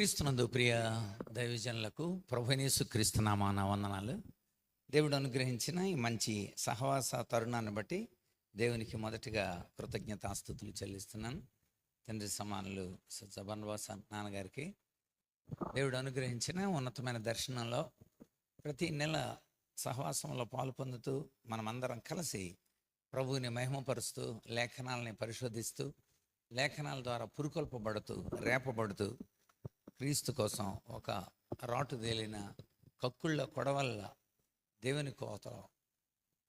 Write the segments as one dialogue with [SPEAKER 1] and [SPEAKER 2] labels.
[SPEAKER 1] క్రీస్తునందు ప్రియ దైవజనులకు ప్రభువైన యేసుక్రీస్తు నామాన వందనాలు. దేవుడు అనుగ్రహించిన ఈ మంచి సహవాస తరుణాన్ని బట్టి దేవునికి మొదటిగా కృతజ్ఞతాస్తుతులు చెల్లిస్తున్నాను. తండ్రి సమానులు బన్వాస నాన్నగారికి దేవుడు అనుగ్రహించిన ఉన్నతమైన దర్శనంలో ప్రతి నెల సహవాసంలో పాలు పొందుతూ మనమందరం కలిసి ప్రభువుని మహిమపరుస్తూ లేఖనాలని పరిశోధిస్తూ లేఖనాల ద్వారా పురుకొల్పబడుతూ రేపబడుతూ క్రీస్తు కోసం ఒక రాటు తేలిన కక్కుళ్ళ కొడవల్ల దేవుని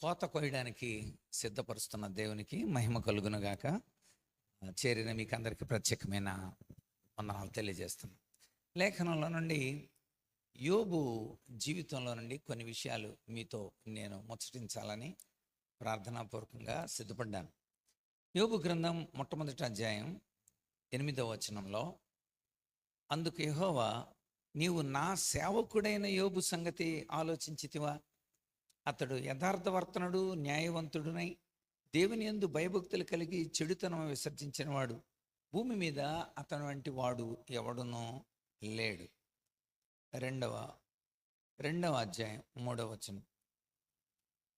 [SPEAKER 1] కోత కొయ్యడానికి సిద్ధపరుస్తున్న దేవునికి మహిమ కలుగునుగాక. చేరిన మీకు అందరికీ ప్రత్యేకమైన వందనాలు తెలియజేస్తున్నాను. లేఖనంలో నుండి యోబు జీవితంలో నుండి కొన్ని విషయాలు మీతో నేను ముచ్చటించాలని ప్రార్థనాపూర్వకంగా సిద్ధపడ్డాను. యోబు గ్రంథం మొట్టమొదటి అధ్యాయం 8వ వచనంలో, అందుకు యెహోవా, నీవు నా సేవకుడైన యోబు సంగతి ఆలోచించితివా? అతడు యథార్థవర్తనుడు, న్యాయవంతుడునై దేవుని యందు భయభక్తులు కలిగి చెడుతనం విసర్జించినవాడు. భూమి మీద అతని వంటి వాడు ఎవడునో లేడు. రెండవ అధ్యాయం 3వ వచనం,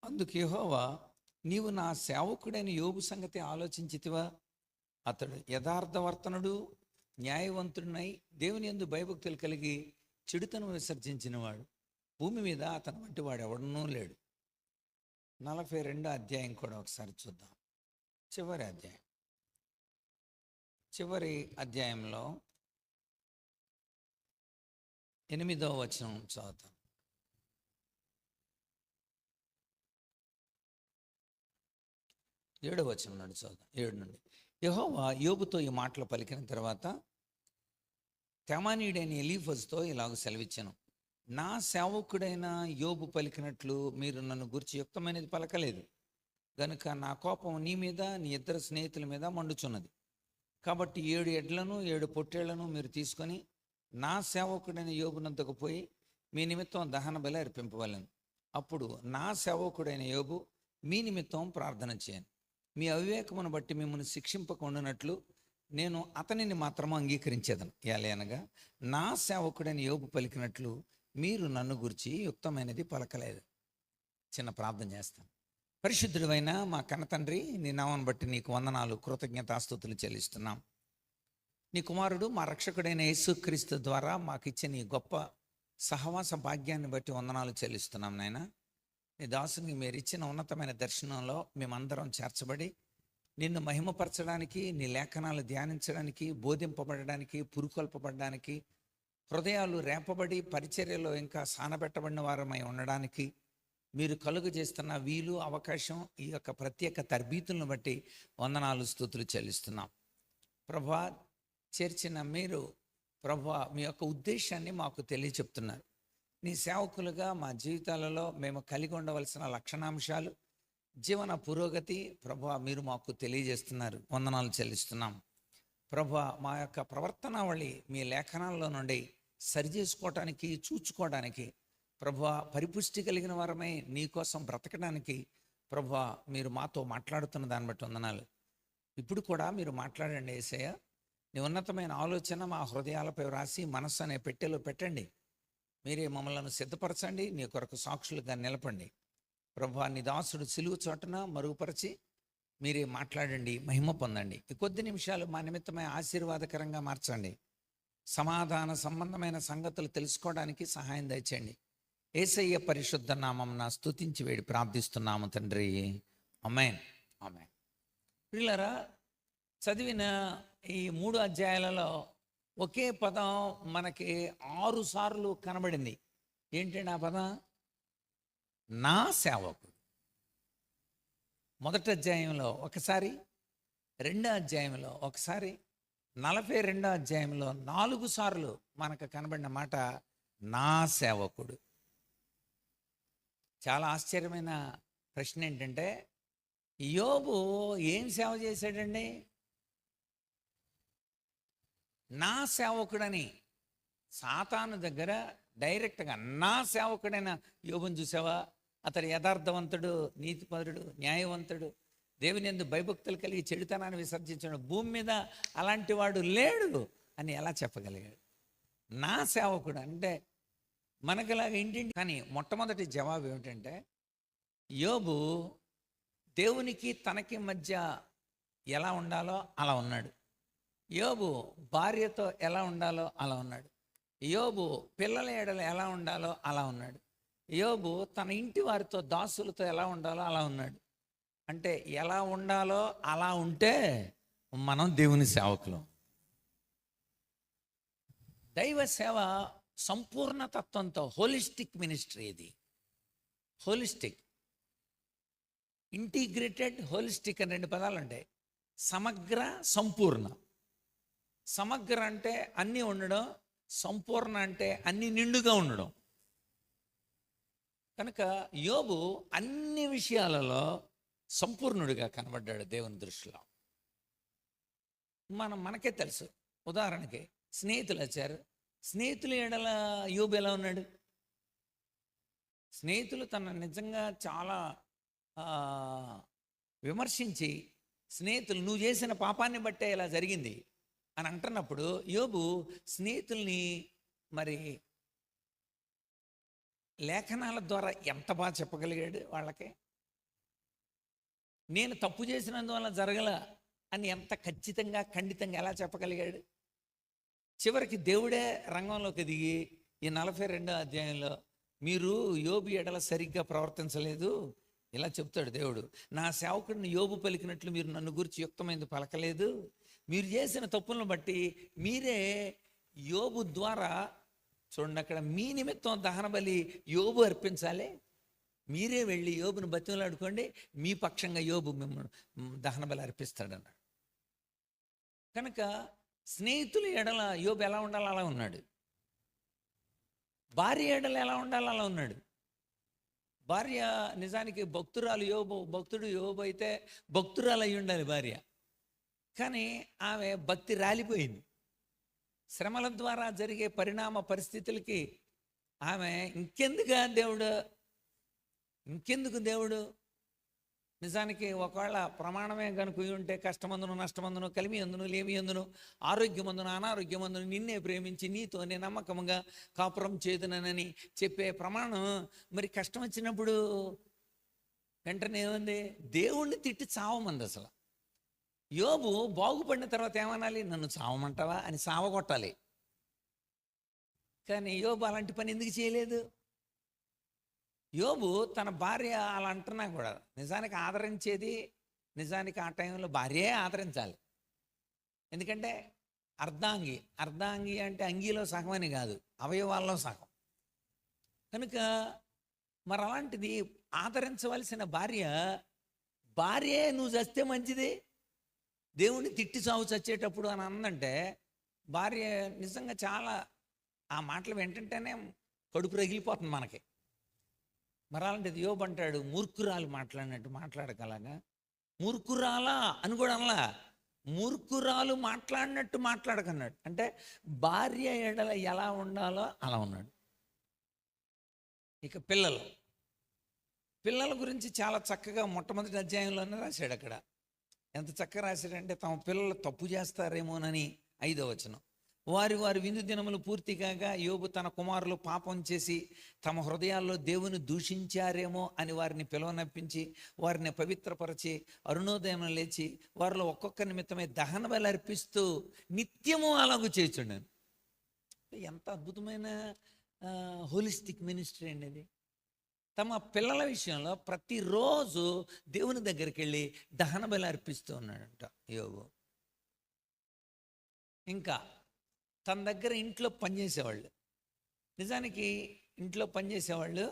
[SPEAKER 1] అందుకు యెహోవా, నీవు నా సేవకుడైన యోబు సంగతి ఆలోచించితివా? అతడు యథార్థవర్తనుడు, న్యాయవంతుడినై దేవుని యందు భయభక్తులు కలిగి చెడుతనం విసర్జించినవాడు. భూమి మీద అతని వంటి వాడు ఎవడనూ లేడు. 42వ అధ్యాయం కూడా ఒకసారి చూద్దాం. చివరి అధ్యాయంలో 8వ వచనం చదువుతాం. 7వ వచనం నుండి చదువుతాం. 7 నుండి, యెహోవా యోబుతో ఈ మాటలు పలికిన తర్వాత తెమానీయుడైన ఎలీఫజుతో ఇలాగ సెలవిచ్చాను. నా సేవకుడైన యోబు పలికినట్లు మీరు నన్ను గురించి యుక్తమైనది పలకలేదు గనుక నా కోపం నీ మీద నీ ఇద్దరు స్నేహితుల మీద మండుచున్నది. కాబట్టి 7 ఎడ్లను 7 పొట్టేళ్లను మీరు తీసుకొని నా సేవకుడైన యోబునంతకు పోయి మీ నిమిత్తం దహన బలి అర్పింపవలెను. అప్పుడు నా సేవకుడైన యోబు మీ నిమిత్తం ప్రార్థన చేయను. మీ అవివేకమును బట్టి మిమ్మల్ని శిక్షింపకుండానట్లు నేను అతనిని మాత్రము అంగీకరించేదను. అనగా నా సేవకుడైన యోబు పలికినట్లు మీరు నన్ను గురించి యుక్తమైనది పలకలేదు. చిన్న ప్రార్థన చేస్తాను. పరిశుద్ధుడైన మా కన్నతండ్రి, నీ నామను బట్టి నీకు వందనాలు, కృతజ్ఞతాస్తుతులు చెల్లిస్తున్నాం. నీ కుమారుడు మా రక్షకుడైన యేసుక్రీస్తు ద్వారా మాకు ఇచ్చే నీ గొప్ప సహవాస భాగ్యాన్ని బట్టి వందనాలు చెల్లిస్తున్నాం. నాయన, నీ దాసునికి మీరు ఇచ్చిన ఉన్నతమైన దర్శనంలో మేమందరం చేర్చబడి నిన్ను మహిమపరచడానికి, నీ లేఖనాలు ధ్యానించడానికి, బోధింపబడడానికి, పురుకొల్పబడడానికి, హృదయాలు రేపబడి పరిచర్యలో ఇంకా సానబెట్టబడిన వారమై ఉండడానికి మీరు కలుగు చేస్తున్న వీలు అవకాశం, ఈ యొక్క ప్రత్యేక తర్బీతులను బట్టి వందనాలు స్తుతులు చెల్లిస్తున్నాం. ప్రభా, చేర్చిన మీరు ప్రభా మీ యొక్క ఉద్దేశాన్ని మాకు తెలియచెప్తున్నారు. నీ సేవకులుగా మా జీవితాలలో మేము కలిగి ఉండవలసిన లక్షణాంశాలు, జీవన పురోగతి ప్రభా మీరు మాకు తెలియజేస్తున్నారు. వందనాలు చెల్లిస్తున్నాం. ప్రభా, మా యొక్క ప్రవర్తనావళి మీ లేఖనాల్లో నుండి సరిచేసుకోవటానికి, చూచుకోవడానికి ప్రభా, పరిపుష్టి కలిగిన వారమై నీ కోసం బ్రతకడానికి ప్రభా మీరు మాతో మాట్లాడుతున్న దాన్ని బట్టి వందనాలు. ఇప్పుడు కూడా మీరు మాట్లాడండి యేసయ్య. నీ ఉన్నతమైన ఆలోచన మా హృదయాలపై వ్రాసి మనస్సు అనే పెట్టెలో పెట్టండి. మీరే మమ్మల్ని సిద్ధపరచండి, నీ కొరకు సాక్షులుగా నిలపండి. ప్రభా, నీ దాసుడు సిలువ చోటన మరుగుపరిచి మీరే మాట్లాడండి, మహిమ పొందండి. ఈ కొద్ది నిమిషాలు మా నిమిత్తమై ఆశీర్వాదకరంగా మార్చండి. సమాధాన సంబంధమైన సంగతులు తెలుసుకోవడానికి సహాయం దయచేయండి. యేసయ్య పరిశుద్ధ నామమున స్తుతించి వేడి ప్రార్థిస్తున్నాము తండ్రి. ఆమేన్. ఆమేన్. ప్రియులారా, చదివిన ఈ 3 అధ్యాయాలలో ఒకే పదం మనకి 6 సార్లు కనబడింది. ఏంటండి ఆ పదం? నా సేవకుడు. మొదటి అధ్యాయంలో ఒకసారి, 2వ అధ్యాయంలో ఒకసారి, 42వ అధ్యాయంలో 4 సార్లు మనకు కనబడిన మాట నా సేవకుడు. చాలా ఆశ్చర్యమైన ప్రశ్న ఏంటంటే, యోబు ఏం సేవ చేశాడండి? నా సేవకుడని సాతాను దగ్గర డైరెక్ట్గా నా సేవకుడైన యోబుని చూసావా? అతడు యథార్థవంతుడు, నీతిపరుడు, న్యాయవంతుడు, దేవుని యందు భయభక్తులు కలిగి చెడుతనాన్ని విసర్జించడం, భూమి మీద అలాంటి వాడు లేడు అని ఎలా చెప్పగలిగాడు? నా సేవకుడు అంటే మనకిలాగా ఏంటంటే, కానీ మొట్టమొదటి జవాబు ఏమిటంటే, యోబు దేవునికి తనకి మధ్య ఎలా ఉండాలో అలా ఉన్నాడు. యోబు భార్యతో ఎలా ఉండాలో అలా ఉన్నాడు. యోబు పిల్లల ఎడల ఎలా ఉండాలో అలా ఉన్నాడు. యోబు తన ఇంటి వారితో దాసులతో ఎలా ఉండాలో అలా ఉన్నాడు. అంటే ఎలా ఉండాలో అలా ఉంటే మనం దేవుని సేవకులం. దైవ సేవ సంపూర్ణ తత్వంతో, హోలిస్టిక్ మినిస్ట్రీ ఇది. హోలిస్టిక్, ఇంటిగ్రేటెడ్, హోలిస్టిక్ అని 2 పదాలు ఉంటాయి. సమగ్ర, సంపూర్ణ. సమగ్ర అంటే అన్నీ ఉండడం, సంపూర్ణ అంటే అన్ని నిండుగా ఉండడం. కనుక యోబు అన్ని విషయాలలో సంపూర్ణుడిగా కనబడ్డాడు దేవుని దృష్టిలో. మనకే తెలుసు. ఉదాహరణకి స్నేహితులు వచ్చారు. స్నేహితుల ఎడల యోబు ఎలా ఉన్నాడు? స్నేహితులు తన నిజంగా చాలా విమర్శించి, స్నేహితులు నువ్వు చేసిన పాపాన్ని బట్టే ఇలా జరిగింది అని అంటున్నప్పుడు యోబు స్నేహితుల్ని మరి లేఖనాల ద్వారా ఎంత బాగా చెప్పగలిగాడు వాళ్ళకి. నేను తప్పు చేసినందువల్ల జరగల అని ఎంత ఖచ్చితంగా, ఖండితంగా ఎలా చెప్పగలిగాడు. చివరికి దేవుడే రంగంలోకి దిగి ఈ 42వ అధ్యాయంలో మీరు యోబు ఎడల సరిగ్గా ప్రవర్తించలేదు ఇలా చెప్తాడు దేవుడు. నా సేవకుడిని యోబు పలికినట్లు మీరు నన్ను గురించి యుక్తమైనది పలకలేదు. మీరు చేసిన తప్పులను బట్టి మీరే యోబు ద్వారా, చూడండి అక్కడ, మీ నిమిత్తం దహన బలి యోబు అర్పించాలి. మీరే వెళ్ళి యోబును బతిమలాడుకోండి, మీ పక్షంగా యోబు మిమ్మల్ని దహన బలి అర్పిస్తాడన్నాడు. కనుక స్నేహితుల ఎడల యోబు ఎలా ఉండాలో అలా ఉన్నాడు. భార్య ఎడల ఎలా ఉండాలో అలా ఉన్నాడు. భార్య నిజానికి భక్తుడు యోబు అయితే భక్తురాలు అయి ఉండాలి భార్య. కానీ ఆమె భక్తి రాలిపోయింది. శ్రమల ద్వారా జరిగే పరిణామ పరిస్థితులకి ఆమె ఇంకెందుకు దేవుడు నిజానికి ఒకవేళ ప్రమాణమే కనుక ఉంటే కష్టమందును నష్టమందును కలిమి అందును లేమి అందును ఆరోగ్యమందును అనారోగ్యమందును నిన్నే ప్రేమించి నీతోనే నమ్మకంగా కాపురం చేదునని చెప్పే ప్రమాణం మరి కష్టం వచ్చినప్పుడు వెంటనే ఏముంది? దేవుణ్ణి తిట్టి చావమంది. అసలు యోబు బాగుపడిన తర్వాత ఏమనాలి? నన్ను చావమంటావా అని సావగొట్టాలి. కానీ యోబు అలాంటి పని ఎందుకు చేయలేదు? యోబు తన భార్య అలా అంటున్నా కూడా నిజానికి ఆదరించేది, నిజానికి ఆ టైంలో భార్యే ఆదరించాలి. ఎందుకంటే అర్ధాంగి అంటే అంగీలో సగమని కాదు, అవయవాల్లో సగం. కనుక మరి అలాంటిది ఆదరించవలసిన భార్యే నువ్వు చస్తే మంచిది, దేవుణ్ణి తిట్టి చావు చచ్చేటప్పుడు అని అందంటే భార్య నిజంగా చాలా ఆ మాటలు వింటుంటేనే కడుపు రగిలిపోతుంది మనకి. మరి అలాంటిది యోబు అంటాడు, మూర్ఖురాలు మాట్లాడినట్టు మాట్లాడగలగా. మూర్ఖురాలా అని కూడా అనలా, మూర్ఖురాలు మాట్లాడినట్టు మాట్లాడకన్నాడు. అంటే భార్య ఎడల ఎలా ఉండాలో అలా ఉన్నాడు. ఇక పిల్లల గురించి చాలా చక్కగా మొట్టమొదటి అధ్యాయంలోనే రాశాడు. అక్కడ ఎంత చక్కగా రాశాడంటే, తమ పిల్లలు తప్పు చేస్తారేమోనని 5వ వచనం, వారి విందు దినములు పూర్తి కాగా యోబు తన కుమారులు పాపం చేసి తమ హృదయాల్లో దేవుని దూషించారేమో అని వారిని పిలువనప్పించి వారిని పవిత్రపరచి అరుణోదయం లేచి వారిలో ఒక్కొక్క నిమిత్తమే దహన బలి అర్పిస్తూ నిత్యము అలాగూ చేయుచుండాను. ఎంత అద్భుతమైన హోలిస్టిక్ మినిస్ట్రీ అండి ఇది. తమ పిల్లల విషయంలో ప్రతిరోజు దేవుని దగ్గరికి వెళ్ళి దహన బలి అర్పిస్తూ ఉన్నాడంట యోబు. ఇంకా తన దగ్గర ఇంట్లో పనిచేసేవాళ్ళు, నిజానికి ఇంట్లో పనిచేసేవాళ్ళు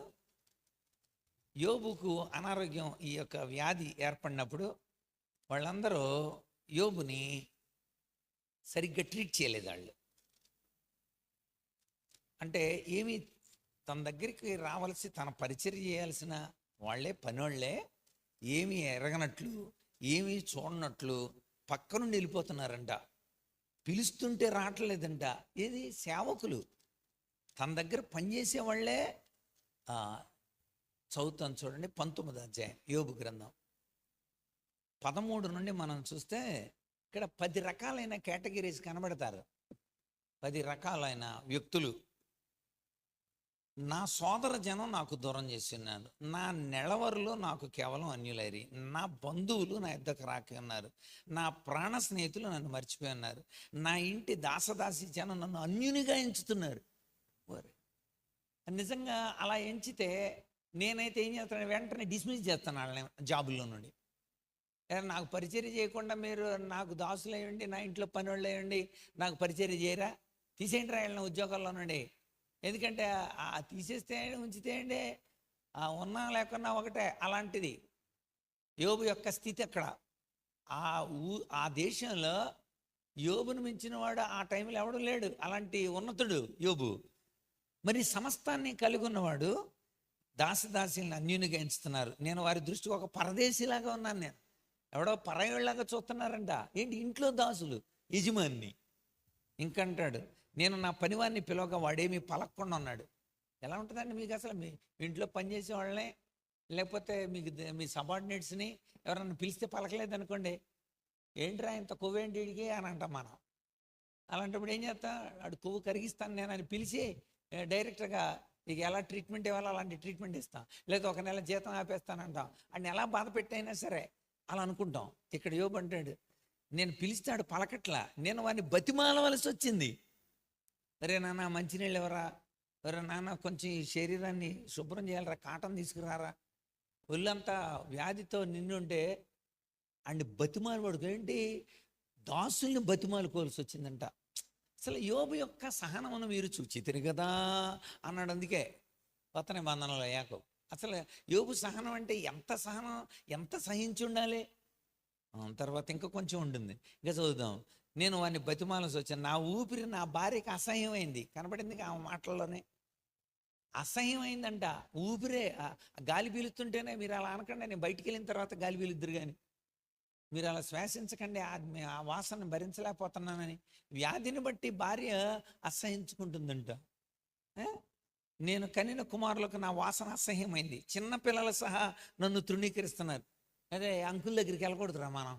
[SPEAKER 1] యోబుకు అనారోగ్యం, ఈ యొక్క వ్యాధి ఏర్పడినప్పుడు వాళ్ళందరూ యోబుని సరిగ్గా ట్రీట్ చేయలేదు. వాళ్ళు అంటే ఏమీ తన దగ్గరికి రావాల్సి, తన పరిచర్య చేయాల్సిన వాళ్ళే, పనివాళ్లే ఏమీ ఎరగనట్లు, ఏమీ చూడనట్లు పక్కనుండి వెళ్ళిపోతున్నారంట. పిలుస్తుంటే రావట్లేదంట. ఏది? సేవకులు, తన దగ్గర పనిచేసే వాళ్ళే. చదువుతాను చూడండి, 19వ అధ్యాయం యోబు గ్రంథం 13 నుండి మనం చూస్తే ఇక్కడ 10 రకాలైన కేటగిరీస్ కనబడతారు. 10 రకాలైన వ్యక్తులు నా సోదర జనం నాకు దూరం చేస్తున్నారు, నా నెలవరులు నాకు కేవలం అన్యులైరి, నా బంధువులు నా యొద్దకు రాక ఉన్నారు, నా ప్రాణ స్నేహితులు నన్ను మర్చిపోయి ఉన్నారు, నా ఇంటి దాసదాసి జనం నన్ను అన్యునిగా ఎంచుతున్నారు. నిజంగా అలా ఎంచితే నేనైతే ఏం చేస్తాను, వెంటనే డిస్మిస్ చేస్తాను వాళ్ళని జాబుల్లో నుండి. నాకు పరిచర్య చేయకుండా మీరు నాకు దాసులు అయ్యండి, నా ఇంట్లో పని వాళ్ళు అయ్యండి, నాకు పరిచర్య చేయరా, తీసేయండి రా వెళ్ళిన ఉద్యోగాల్లో నుండి. ఎందుకంటే తీసేస్తే ఉంచితే అండి ఉన్నా లేకున్నా ఒకటే. అలాంటిది యోబు యొక్క స్థితి అక్కడ. ఆ దేశంలో యోబును మించిన వాడు ఆ టైంలో ఎవడు లేడు, అలాంటి ఉన్నతుడు యోబు. మరి సమస్తాన్ని కలిగి ఉన్నవాడు దాసదాసీలను అన్యునిగా ఎంచుతున్నారు. నేను వారి దృష్టికి ఒక పరదేశీలాగా ఉన్నాను, నేను ఎవడో పరాయుళ్ళలాగా చూస్తున్నారంట. ఏంటి, ఇంట్లో దాసులు యజమాని. ఇంకంటాడు, నేను నా పనివాడిని పిలవగా వాడేమీ పలకకుండా ఉన్నాడు. ఎలా ఉంటుందండి మీకు అసలు? మీ ఇంట్లో పనిచేసే వాళ్ళని లేకపోతే మీ సబార్డినేట్స్ని ఎవరన్నా పిలిస్తే పలకలేదు అనుకోండి, ఏంట్రా ఇంత కొవ్వేంటి వీడికి అని అంటాం మనం. అలాంటప్పుడు ఏం చేస్తా, వాడు కొవ్వు కరిగిస్తాను నేను అని పిలిచి డైరెక్ట్గా నీకు ఎలా ట్రీట్మెంట్ ఇవ్వాలో అలాంటి ట్రీట్మెంట్ ఇస్తాం, లేదా ఒక నెల జీతం ఆపేస్తానంటాం. వాడిని ఎలా బాధ పెట్టైనా సరే అలా అనుకుంటాం. ఇక్కడ యోబు అంటాడు, నేను పిలిస్తాడు పలకట్లా, నేను వాడిని బతిమాలవలసి వచ్చింది. అరే నాన్న మంచినీళ్ళు ఎవరా, ఎవరా నాన్న కొంచెం ఈ శరీరాన్ని శుభ్రం చేయాలరా, కాటన్ తీసుకురారా, ఒళ్ళంతా వ్యాధితో నిన్నుంటే అండ్ బతిమాలవాడు. ఏంటి, దాసుల్ని బతిమాలుకోవాల్సి వచ్చిందంట. అసలు యోబు యొక్క సహనమును మీరు చూచితిరి కదా అన్నాడు. అందుకే కొత్త నిబంధనలో యాకోబు అసలు యోబు సహనం అంటే ఎంత సహనం, ఎంత సహించి ఉండాలి. తర్వాత ఇంకా కొంచెం ఉంటుంది, ఇంకా చదువుదాం. నేను వాడిని బతిమాలసి వచ్చాను, నా ఊపిరి నా భార్యకి అసహ్యమైంది. కనపడింది ఆ మాటల్లోనే, అసహ్యమైందంట ఊపిరే. గాలి పీలుస్తుంటేనే మీరు అలా అనకండి, నేను బయటికి వెళ్ళిన తర్వాత గాలి పీలుద్దురు కానీ మీరు అలా శ్వాసించకండి, ఆ వాసన భరించలేకపోతున్నానని. వ్యాధిని బట్టి భార్య అసహించుకుంటుందంట. నేను కనిన కుమారులకు నా వాసన అసహ్యమైంది, చిన్నపిల్లలు సహా నన్ను తృణీకరిస్తున్నారు. అదే అంకుల్ దగ్గరికి వెళ్ళకూడదురా మనం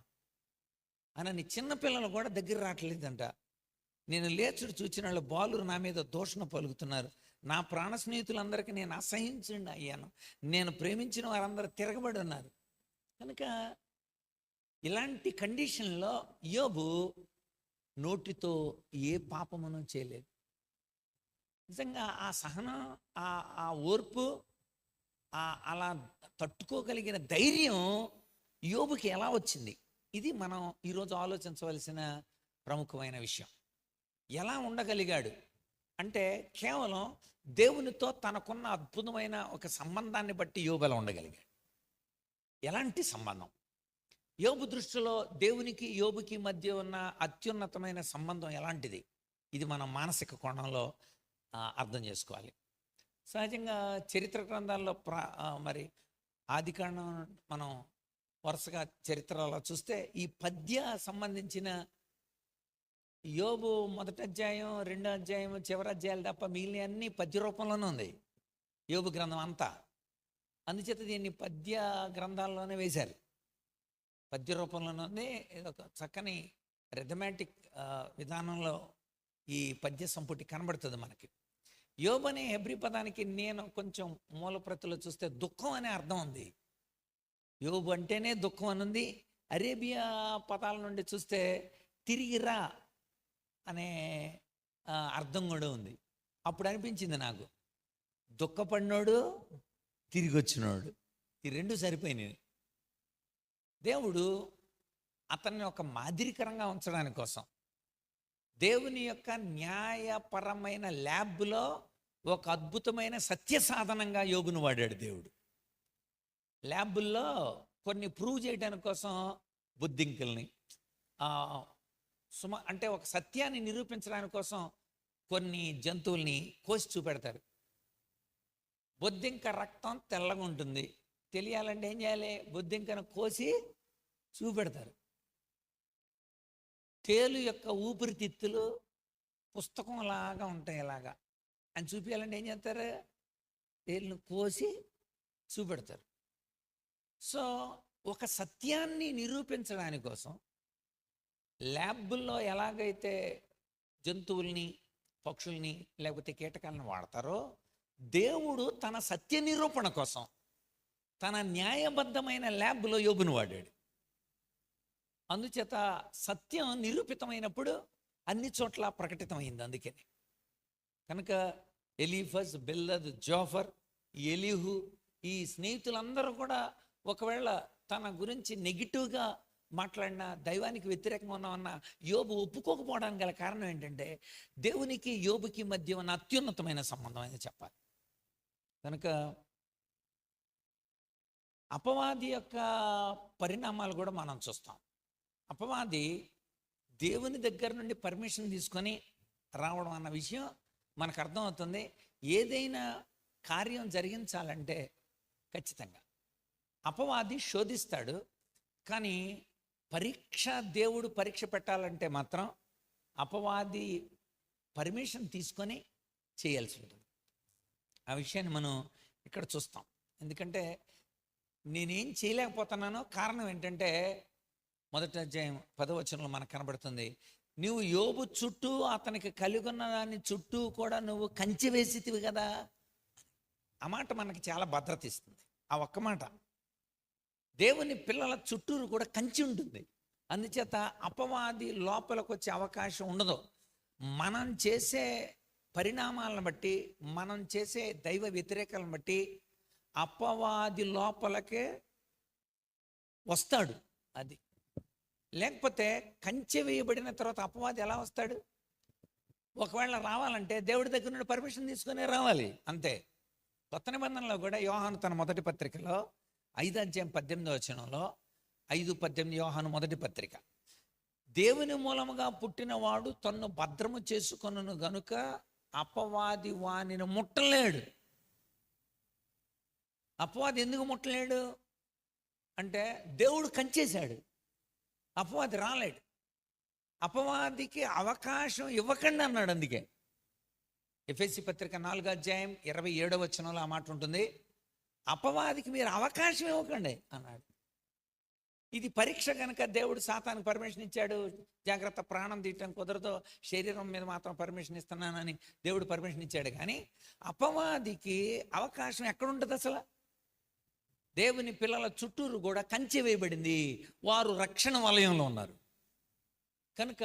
[SPEAKER 1] అని చిన్నపిల్లలు కూడా దగ్గర రావట్లేదంట. నేను లేచుడు చూచిన వాళ్ళు బాలురు నా మీద దూషణ పలుకుతున్నారు, నా ప్రాణ స్నేహితులందరికీ నేను అసహించండి అయ్యాను, నేను ప్రేమించిన వారందరూ తిరగబడి ఉన్నారు. కనుక ఇలాంటి కండిషన్లో యోబు నోటితో ఏ పాపమును చేయలేదు. నిజంగా ఆ సహనం, ఆ ఓర్పు, అలా తట్టుకోగలిగిన ధైర్యం యోబుకి ఎలా వచ్చింది? ఇది మనం ఈరోజు ఆలోచించవలసిన ప్రముఖమైన విషయం. ఎలా ఉండగలిగాడు అంటే కేవలం దేవునితో తనకున్న అద్భుతమైన ఒక సంబంధాన్ని బట్టి యోబు ఎలా ఉండగలిగాడు. ఎలాంటి సంబంధం? యోబు దృష్టిలో దేవునికి యోబుకి మధ్య ఉన్న అత్యున్నతమైన సంబంధం ఎలాంటిది? ఇది మనం మానసిక కోణంలో అర్థం చేసుకోవాలి. సహజంగా చరిత్ర గ్రంథాల్లో మరి ఆదికాండం మనం వరుసగా చరిత్రలో చూస్తే ఈ పద్య సంబంధించిన యోబు మొదటి అధ్యాయం, రెండో అధ్యాయం, చివరి అధ్యాయాలు తప్ప మిగిలిన అన్ని పద్య రూపంలోనే ఉంది యోబు గ్రంథం అంతా. అందుచేత దీన్ని పద్య గ్రంథాల్లోనే వేశారు, పద్య రూపంలోనే. ఒక చక్కని రిథమాటిక్ విధానంలో ఈ పద్య సంపుటి కనబడుతుంది మనకి. యోబు అనే హెబ్రీ పదానికి నేను కొంచెం మూలప్రతిలో చూస్తే దుఃఖం అనే అర్థం ఉంది. యోబు అంటేనే దుఃఖం అని ఉంది. అరేబియా పదాల నుండి చూస్తే తిరిగిరా అనే అర్థం కూడా ఉంది. అప్పుడు అనిపించింది నాకు, దుఃఖపడినోడు తిరిగి వచ్చినోడు, ఈ రెండు సరిపోయినాయి. దేవుడు అతన్ని ఒక మాదిరికరంగా ఉంచడానికి కోసం దేవుని యొక్క న్యాయపరమైన ల్యాబ్లో ఒక అద్భుతమైన సత్య సాధనంగా యోబును వాడాడు దేవుడు. ల్యాబుల్లో కొన్ని ప్రూవ్ చేయడానికి కోసం బుద్ధింకుల్ని అంటే ఒక సత్యాన్ని నిరూపించడానికి కోసం కొన్ని జంతువుల్ని కోసి చూపెడతారు. బొద్దింక రక్తం తెల్లగా ఉంటుంది, తెలియాలంటే ఏం చేయాలి? బొద్దింకను కోసి చూపెడతారు. తేలు యొక్క ఊపిరితిత్తులు పుస్తకం లాగా ఉంటాయి, ఇలాగా అని చూపించాలంటే ఏం చేస్తారు? తేలును కోసి చూపెడతారు. సో ఒక సత్యాన్ని నిరూపించడానికి కోసం ల్యాబుల్లో ఎలాగైతే జంతువుల్ని పక్షుల్ని లేకపోతే కీటకాలను వాడతారో, దేవుడు తన సత్య నిరూపణ కోసం తన న్యాయబద్ధమైన ల్యాబ్లో యోబును వాడాడు. అందుచేత సత్యం నిరూపితమైనప్పుడు అన్ని చోట్ల ప్రకటితమైంది. అందుకని కనుక ఎలీఫజ్, బిల్దద్, జోఫర్, ఎలీహు, ఈ స్నేహితులందరూ కూడా ఒకవేళ తన గురించి నెగిటివ్గా మాట్లాడిన, దైవానికి వ్యతిరేకంగా ఉన్న యోబు ఒప్పుకోకపోవడానికి గల కారణం ఏంటంటే దేవునికి యోబుకి మధ్య ఉన్న అత్యున్నతమైన సంబంధం అని చెప్పాలి. కనుక అపవాది యొక్క పరిణామాలు కూడా మనం చూస్తాం. అపవాది దేవుని దగ్గర నుండి పర్మిషన్ తీసుకొని రావడం అన్న విషయం మనకు అర్థమవుతుంది. ఏదైనా కార్యం జరిగించాలంటే ఖచ్చితంగా అపవాది శోధిస్తాడు. కానీ దేవుడు పరీక్ష పెట్టాలంటే మాత్రం అపవాది పర్మిషన్ తీసుకొని చేయాల్సి ఉంటుంది. ఆ విషయాన్ని మనం ఇక్కడ చూస్తాం. ఎందుకంటే నేనేం చేయలేకపోతున్నానో కారణం ఏంటంటే, మొదటి అధ్యాయం 10వ వచనంలో మనకు కనబడుతుంది, నువ్వు యోబు చుట్టూ అతనికి కలిగి ఉన్న దాని చుట్టూ కూడా నువ్వు కంచె వేసితివి కదా. ఆ మాట మనకి చాలా భద్రత ఇస్తుంది. ఆ ఒక్క మాట. దేవుని పిల్లల చుట్టూరు కూడా కంచి ఉంటుంది. అందుచేత అపవాది లోపలికి వచ్చే అవకాశం ఉండదు. మనం చేసే పరిణామాలను బట్టి, మనం చేసే దైవ వ్యతిరేకాలను బట్టి అపవాది లోపలకే వస్తాడు. అది లేకపోతే కంచె వేయబడిన తర్వాత అపవాది ఎలా వస్తాడు? ఒకవేళ రావాలంటే దేవుడి దగ్గర నుండి పర్మిషన్ తీసుకునే రావాలి, అంతే. కొత్త నిబంధనలో కూడా యోహాను తన మొదటి పత్రికలో 5వ అధ్యాయం 18వ వచనంలో, 5:18 యోహాను మొదటి పత్రిక, దేవుని మూలముగా పుట్టినవాడు తన్ను భద్రము చేసుకొనును గనుక అపవాది వానిని ముట్టలేడు. అపవాది ఎందుకు ముట్టలేడు అంటే దేవుడు కంచేశాడు, అపవాది రాలేడు. అపవాదికి అవకాశం ఇవ్వకండి అన్నాడు. అందుకే ఎఫెసీ పత్రిక 4వ అధ్యాయం 27వ వచనంలో ఆ మాట ఉంటుంది, అపవాదికి మీరు అవకాశం ఇవ్వకండి అన్నాడు. ఇది పరీక్ష కనుక దేవుడు సాతానికి పర్మిషన్ ఇచ్చాడు. జాగ్రత్త, ప్రాణం తీయటం కుదరదు, శరీరం మీద మాత్రం పర్మిషన్ ఇస్తున్నానని దేవుడు పర్మిషన్ ఇచ్చాడు. కానీ అపవాదికి అవకాశం ఎక్కడుంటుంది అసలు? దేవుని పిల్లల చుట్టూరు కూడా కంచె వేయబడింది. వారు రక్షణ వలయంలో ఉన్నారు. కనుక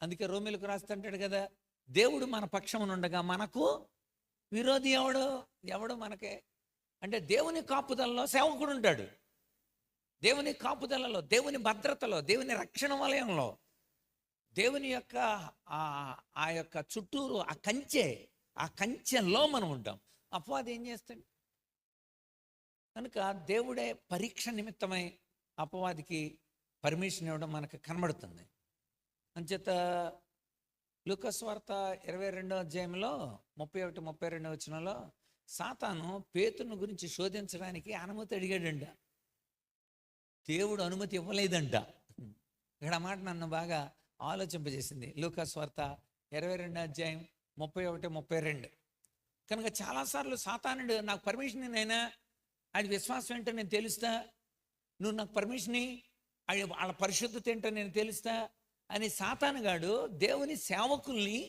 [SPEAKER 1] అందుకే రోమీలకు రాస్తుంటాడు కదా, దేవుడు మన పక్షమున ఉండగా మనకు విరోధి ఎవడు మనకే అంటే దేవుని కాపుదలలో సేవకుడు ఉంటాడు. దేవుని కాపుదలలో, దేవుని భద్రతలో, దేవుని రక్షణ వలయంలో, దేవుని యొక్క ఆ యొక్క చుట్టూరు ఆ కంచెలో మనం ఉంటాం. అపవాది ఏం చేస్తాడు? కనుక దేవుడే పరీక్ష నిమిత్తమై అపవాదికి పర్మిషన్ ఇవ్వడం మనకు కనబడుతుంది. అంచేత లూకా సువార్త 22వ అధ్యాయంలో 31-32 వచనంలో సాతాను పేతురును గురించి శోధించడానికి అనుమతి అడిగాడంట. దేవుడు అనుమతి ఇవ్వలేదంట. ఇక్కడ మాట నన్ను బాగా ఆలోచింపజేసింది. లూకా సువార్త 22వ అధ్యాయం 31-32. కనుక చాలాసార్లు సాతానుడు నాకు పర్మిషన్ అయినా ఆయన విశ్వాసం ఏంటో నేను తెలుస్తా, నువ్వు నాకు పర్మిషన్ వాళ్ళ పరిశుద్ధత ఏంటో నేను తెలుస్తా అని సాతానుగాడు దేవుని సేవకుల్ని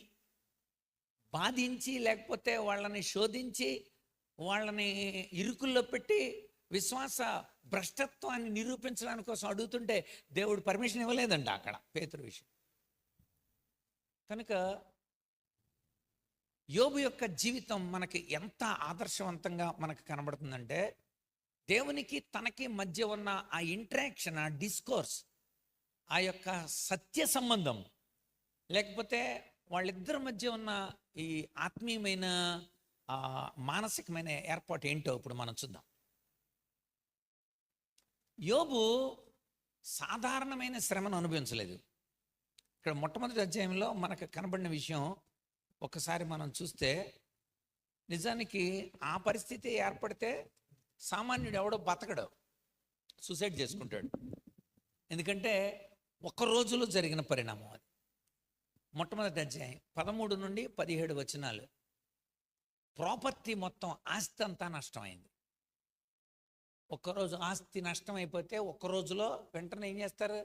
[SPEAKER 1] బాధించి, లేకపోతే వాళ్ళని శోధించి, వాళ్ళని ఇరుకుల్లో పెట్టి విశ్వాస భ్రష్టత్వాన్ని నిరూపించడానికి కోసం అడుగుతుంటే దేవుడు పర్మిషన్ ఇవ్వలేదంట అక్కడ పేతురు విషయం. కనుక యోబు యొక్క జీవితం మనకి ఎంత ఆదర్శవంతంగా మనకు కనబడుతుందంటే, దేవునికి తనకి మధ్య ఉన్న ఆ ఇంటరాక్షన్, ఆ డిస్కోర్స్, ఆ యొక్క సత్య సంబంధం, లేకపోతే వాళ్ళిద్దరి మధ్య ఉన్న ఈ ఆత్మీయమైన మానసికమైన ఏర్పాటు ఏంటో ఇప్పుడు మనం చూద్దాం. యోబు సాధారణమైన శ్రమను అనుభవించలేదు. ఇక్కడ మొట్టమొదటి అధ్యాయంలో మనకు కనబడిన విషయం ఒకసారి మనం చూస్తే, నిజానికి ఆ పరిస్థితి ఏర్పడితే సామాన్యుడు ఎవడో బతకడు, సూసైడ్ చేసుకుంటాడు. ఎందుకంటే ఒక్క రోజులో జరిగిన పరిణామం అది. మొట్టమొదటి అధ్యాయం 13-17 వచనాలు. ప్రాపర్టీ మొత్తం, ఆస్తి అంతా నష్టమైంది. ఒక్కరోజు ఆస్తి నష్టం అయిపోతే ఒక్క రోజులో వెంటనే ఏం చేస్తారు?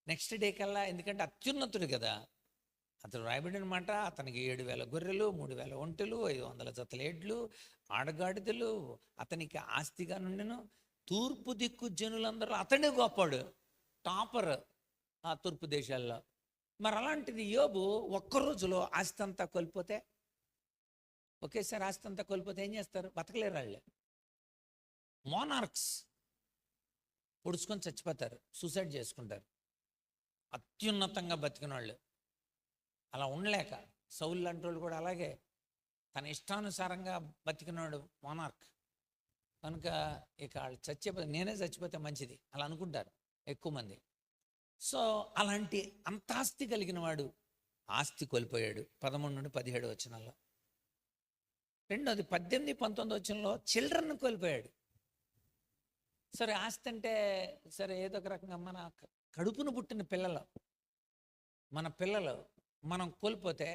[SPEAKER 1] నెక్స్ట్ డే కల్లా, ఎందుకంటే అత్యున్నతుడు కదా, అతడు రాయబడిన మాట, అతనికి 7,000 గొర్రెలు, 3,000 ఒంటెలు, 500 జతల ఎడ్లు, ఆడగాడిదలు, అతనికి ఆస్తిగా నుండెను. తూర్పు దిక్కు జనులందరూ అతడే గొప్పవాడు, టాపర్ ఆ తూర్పు దేశాల్లో. మరి అలాంటిది యోబు ఒక్క రోజులో ఆస్తి అంతా కోల్పోతే, ఒకేసారి ఆస్తి అంతా కోల్పోతే ఏం చేస్తారు? బతకలేరు వాళ్ళు. మోనార్క్స్ పొడుచుకొని చచ్చిపోతారు, సూసైడ్ చేసుకుంటారు. అత్యున్నతంగా బతికిన వాళ్ళు అలా ఉండలేక, సౌలు లాంటి వాళ్ళు కూడా అలాగే తన ఇష్టానుసారంగా బతికినాడు మోనార్క్. కనుక ఇక వాళ్ళు చచ్చిపోతే, నేనే చచ్చిపోతే మంచిది అలా అనుకుంటారు ఎక్కువ మంది. సో అలాంటి అంత ఆస్తి కలిగిన వాడు ఆస్తి కోల్పోయాడు 13 నుండి 17 వచనాల్లో. రెండోది 18, 19 వచనంలో చిల్డ్రన్ కోల్పోయాడు. సరే, ఆస్తి అంటే సరే ఏదో ఒక రకంగా మన కడుపును పుట్టిన పిల్లలు, మన పిల్లలు మనం కోల్పోతే,